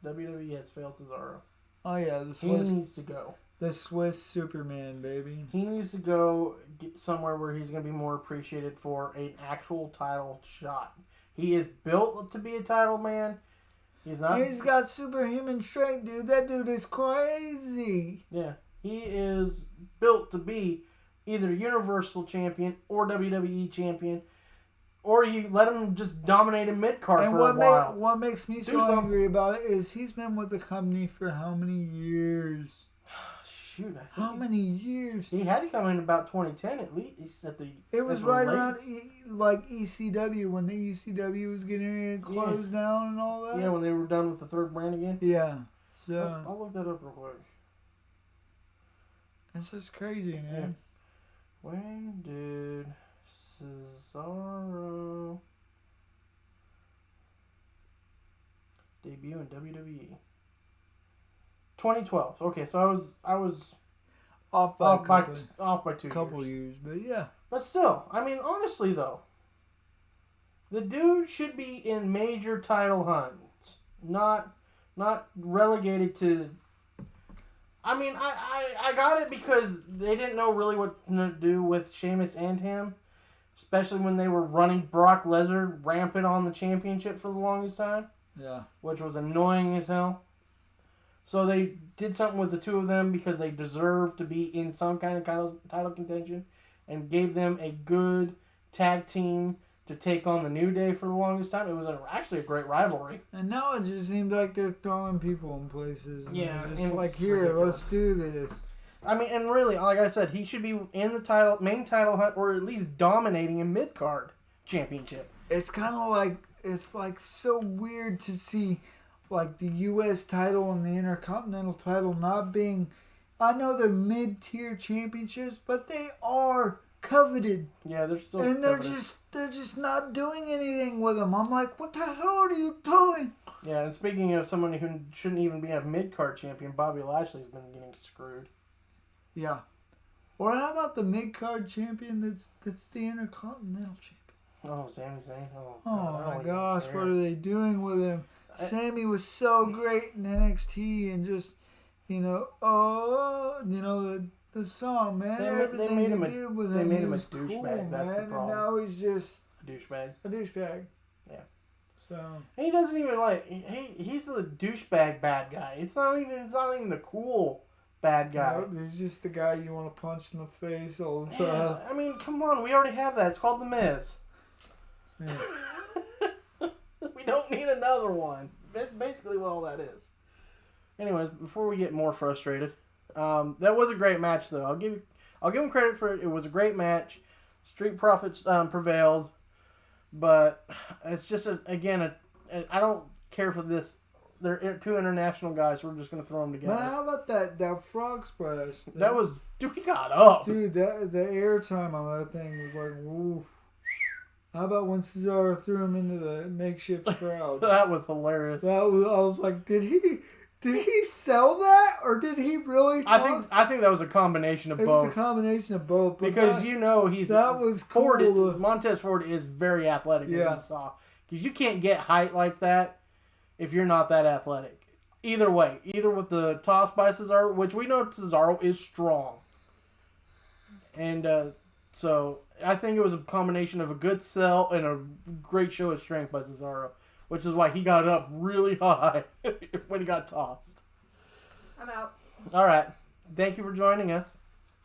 WWE has failed Cesaro. Oh yeah, He needs to go. The Swiss Superman, baby. He needs to go get somewhere where he's going to be more appreciated for an actual title shot. He is built to be a title man. He's not. He's got superhuman strength, dude. That dude is crazy. Yeah. He is built to be either Universal Champion or WWE Champion. Or you let him just dominate a mid-card for a while. What makes me so angry about it is he's been with the company for how many years? Shoot, I think how many years? He had to come in about 2010 at least. It was right around ECW when the ECW was getting closed down and all that. Yeah, when they were done with the third brand again. Yeah, so I'll look that up real quick. It's just crazy, man. Yeah. When did Cesaro debut in WWE? 2012. Okay, so I was off by 2 couple years. years, but yeah. But still, I mean, honestly though, the dude should be in major title hunts, not relegated to. I mean, I got it because they didn't know really what to do with Sheamus and him, especially when they were running Brock Lesnar rampant on the championship for the longest time. Yeah. Which was annoying as hell. So they did something with the two of them because they deserved to be in some kind of title contention and gave them a good tag team to take on the New Day for the longest time. It was actually a great rivalry. And now it just seems like they're throwing people in places. Yeah. It's like, here, ridiculous. Let's do this. I mean, and really, like I said, he should be in the main title hunt or at least dominating a mid-card championship. It's kind of like, it's like so weird to see like the U.S. title and the Intercontinental title not being, I know they're mid-tier championships, but they are coveted. Yeah, they're still and coveted. they're just not doing anything with them. I'm like, what the hell are you doing? Yeah, and speaking of someone who shouldn't even be a mid-card champion, Bobby Lashley's been getting screwed. Yeah. Or how about the mid-card champion that's the Intercontinental champion? Oh, Sami Zayn. Oh my gosh, what are they doing with him? Sammy was so great in NXT and just, the the song, man. They Everything made him they a- did with they him, made he him a was cool, douchebag, that's the man. And problem. now he's just A douchebag. a douchebag. Yeah. So And he doesn't even like. He's a douchebag bad guy. It's not even the cool bad guy. no, he's just the guy you want to punch in the face all the Yeah, time. I mean, come on. We already have that. It's called The Miz. Yeah. We don't need another one. That's basically what all that is. Anyways, before we get more frustrated, that was a great match, though. I'll give him credit for it. It was a great match. Street Profits prevailed, but it's just I don't care for this. They're two international guys, so we're just gonna throw them together. Man, how about that frog splash? That was dude. He got up. Dude, the airtime on that thing was like, woo. How about when Cesaro threw him into the makeshift crowd? That was hilarious. I was like, did he sell that, or did he really? I think that was a combination of it both. was a combination of both. But Because that, that was cool. Montez Ford is very athletic, as Yeah. we saw. Because you can't get height like that if you're not that athletic. Either way, either with the toss by Cesaro, which we know Cesaro is strong, and so I think it was a combination of a good sell and a great show of strength by Cesaro, which is why he got up really high when he got tossed. I'm out. All right, thank you for joining us.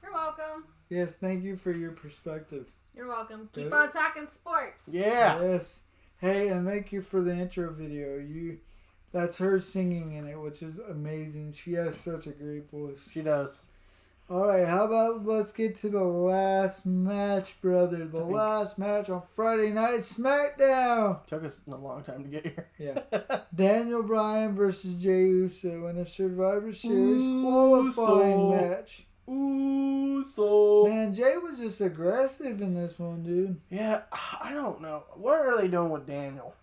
You're welcome. Yes, thank you for your perspective. You're welcome. Keep Good. on talking sports. Yeah. Yes. Hey, and thank you for the intro video. That's her singing in it, which is amazing. She has such a great voice. She does. All right, how about let's get to the last match, brother. The last match on Friday Night Smackdown. Took us a long time to get here. Yeah. Daniel Bryan versus Jey Uso in a Survivor Series qualifying match. Uso. Man, Jay was just aggressive in this one, dude. Yeah, I don't know. What are they doing with Daniel?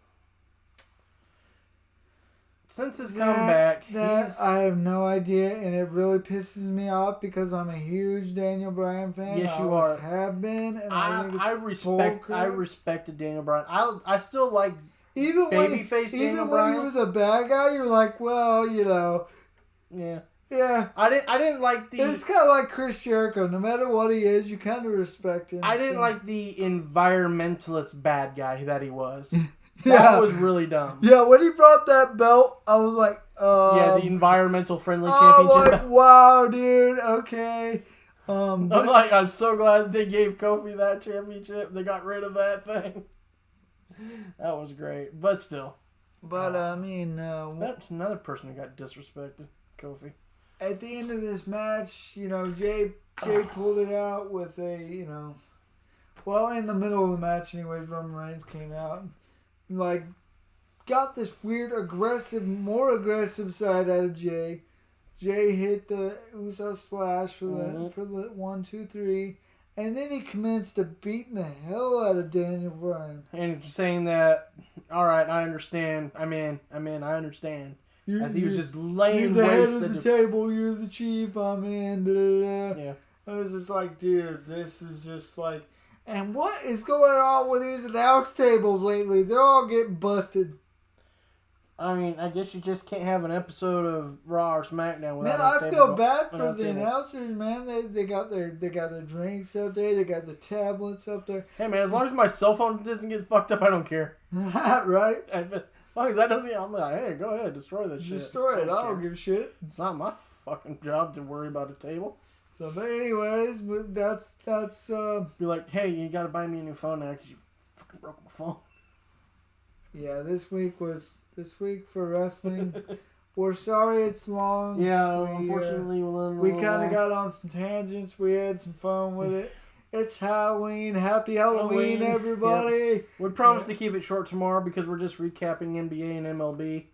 Since his comeback, I have no idea, and it really pisses me off because I'm a huge Daniel Bryan fan. Yes, you I always are. have been, and I think it's I respected Daniel Bryan. I still like even babyface Daniel even when Bryan. he was a bad guy, you're like, well, you know, Yeah. yeah. I didn't like the. It's kind of like Chris Jericho. No matter what he is, you kind of respect him. I didn't so. like the environmentalist bad guy that he was. Yeah. That was really dumb. Yeah, when he brought that belt, I was like, Yeah, the environmental friendly I'm championship. like, wow, dude, okay. I'm so glad they gave Kofi that championship. They got rid of that thing. That was great, but still. But I mean, That's another person who got disrespected. Kofi. at the end of this match, you know, Jay pulled it out with a, well, in the middle of the match, anyways, Roman Reigns came out and, like, got this weird more aggressive side out of Jay. Jay hit the Uso splash for the 1, 2, 3, and then he commenced to beating the hell out of Daniel Bryan. And saying that, all right, I understand. I'm in. I understand. As he was just laying You're the waste head of the table. You're the chief. I'm in. Da, da, da. Yeah. I was just like, dude, this is just like... And what is going on with these announce tables lately? They're all getting busted. I mean, I guess you just can't have an episode of Raw or SmackDown without. Man, I feel bad for the announcers, man. They got their drinks up there. They got the tablets up there. Hey, man, as long as my cell phone doesn't get fucked up, I don't care. Right? As long as that doesn't, I'm like, hey, go ahead, destroy this shit. Destroy it. I don't give a shit. It's not my fucking job to worry about a table. So, but anyways, that's Be like, hey, you gotta buy me a new phone now because you fucking broke my phone. yeah. This week for wrestling. We're sorry it's long. Yeah, unfortunately, we kind of got on some tangents. We had some fun with it. It's Halloween. Happy Halloween, everybody. Yeah. We promise to keep it short tomorrow because we're just recapping NBA and MLB.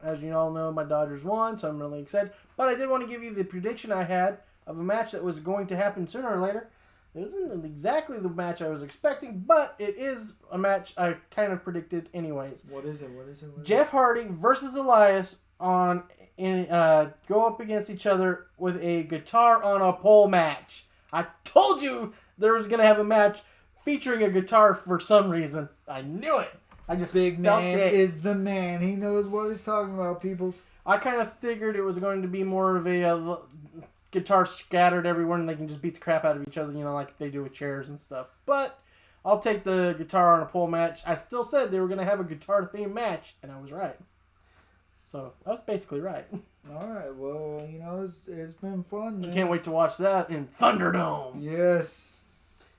As you all know, my Dodgers won, so I'm really excited. But I did want to give you the prediction I had of a match that was going to happen sooner or later. It isn't exactly the match I was expecting, but it is a match I kind of predicted anyways. What is it? Jeff Hardy versus Elias go up against each other with a guitar on a pole match. I told you there was going to have a match featuring a guitar for some reason. I knew it. I just Big felt man it. is the man. He knows what he's talking about, people. I kind of figured it was going to be more of a guitars scattered everywhere and they can just beat the crap out of each other, like they do with chairs and stuff. But I'll take the guitar on a pole match. I still said they were going to have a guitar-themed match, and I was right. So I was basically right. All right, well, it's been fun, man. I can't wait to watch that in Thunderdome. Yes.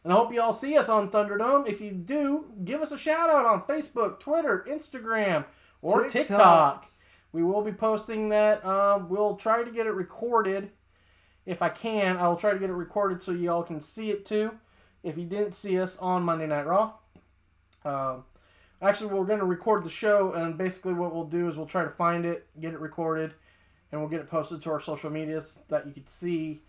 And I hope you all see us on Thunderdome. If you do, give us a shout-out on Facebook, Twitter, Instagram, or TikTok. We will be posting that. We'll try to get it recorded. If I can, I will try to get it recorded so you all can see it too. If you didn't see us on Monday Night Raw. Actually, we're going to record the show, and basically what we'll do is we'll try to find it, get it recorded, and we'll get it posted to our social medias that you can see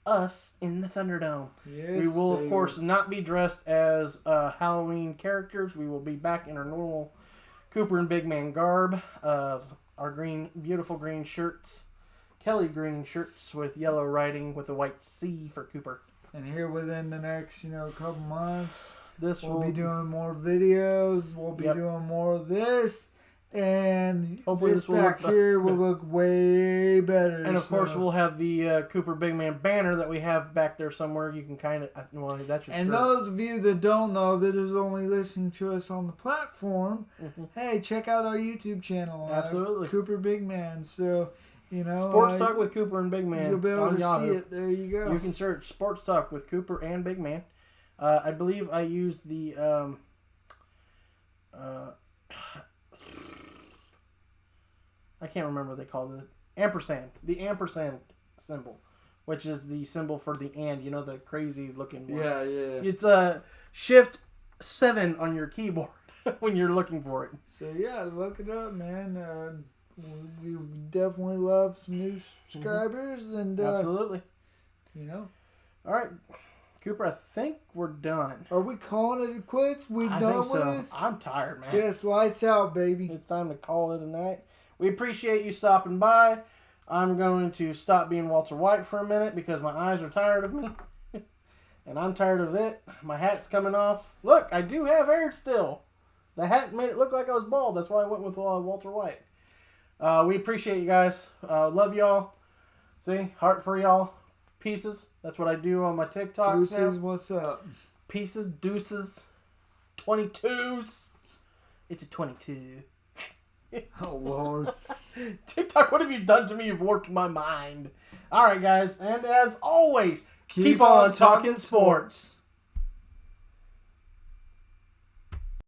us in the Thunderdome. Yes, we will, of course, not be dressed as Halloween characters. We will be back in our normal Cooper and Big Man garb of our beautiful green shirts, Kelly green shirts with yellow writing with a white C for Cooper. And here within the next, couple months, we'll will be doing more videos. We'll be doing more of this. And hopefully this back here will look way better. And of course, we'll have the Cooper Big Man banner that we have back there somewhere. You can kind of, that's your And shirt. those of you that don't know, that is only listening to us on the platform, hey, check out our YouTube channel. Absolutely. Cooper Big Man. So, Sports Talk with Cooper and Big Man. You'll be able to Yahoo. see it. There you go. You can search Sports Talk with Cooper and Big Man. I believe I used the I can't remember what they call it. Ampersand. The ampersand symbol, which is the symbol for the and. The crazy looking one. Yeah. It's Shift 7 on your keyboard when you're looking for it. So yeah, look it up, man. We definitely love some new subscribers, and Absolutely. All right, Cooper, I think we're done. Are we calling it quits? We I done think with so. this? I'm tired, man. Yes, lights out, baby. It's time to call it a night. We appreciate you stopping by. I'm going to stop being Walter White for a minute because my eyes are tired of me. And I'm tired of it. My hat's coming off. Look, I do have hair still. The hat made it look like I was bald. That's why I went with Walter White. We appreciate you guys. Love y'all. See? Heart for y'all. Pieces. That's what I do on my TikToks Deuces, now. what's up? Pieces, deuces, 22s. It's a 22. Oh, Lord. TikTok, what have you done to me? You've warped my mind. All right, guys. And as always, keep on talking sports.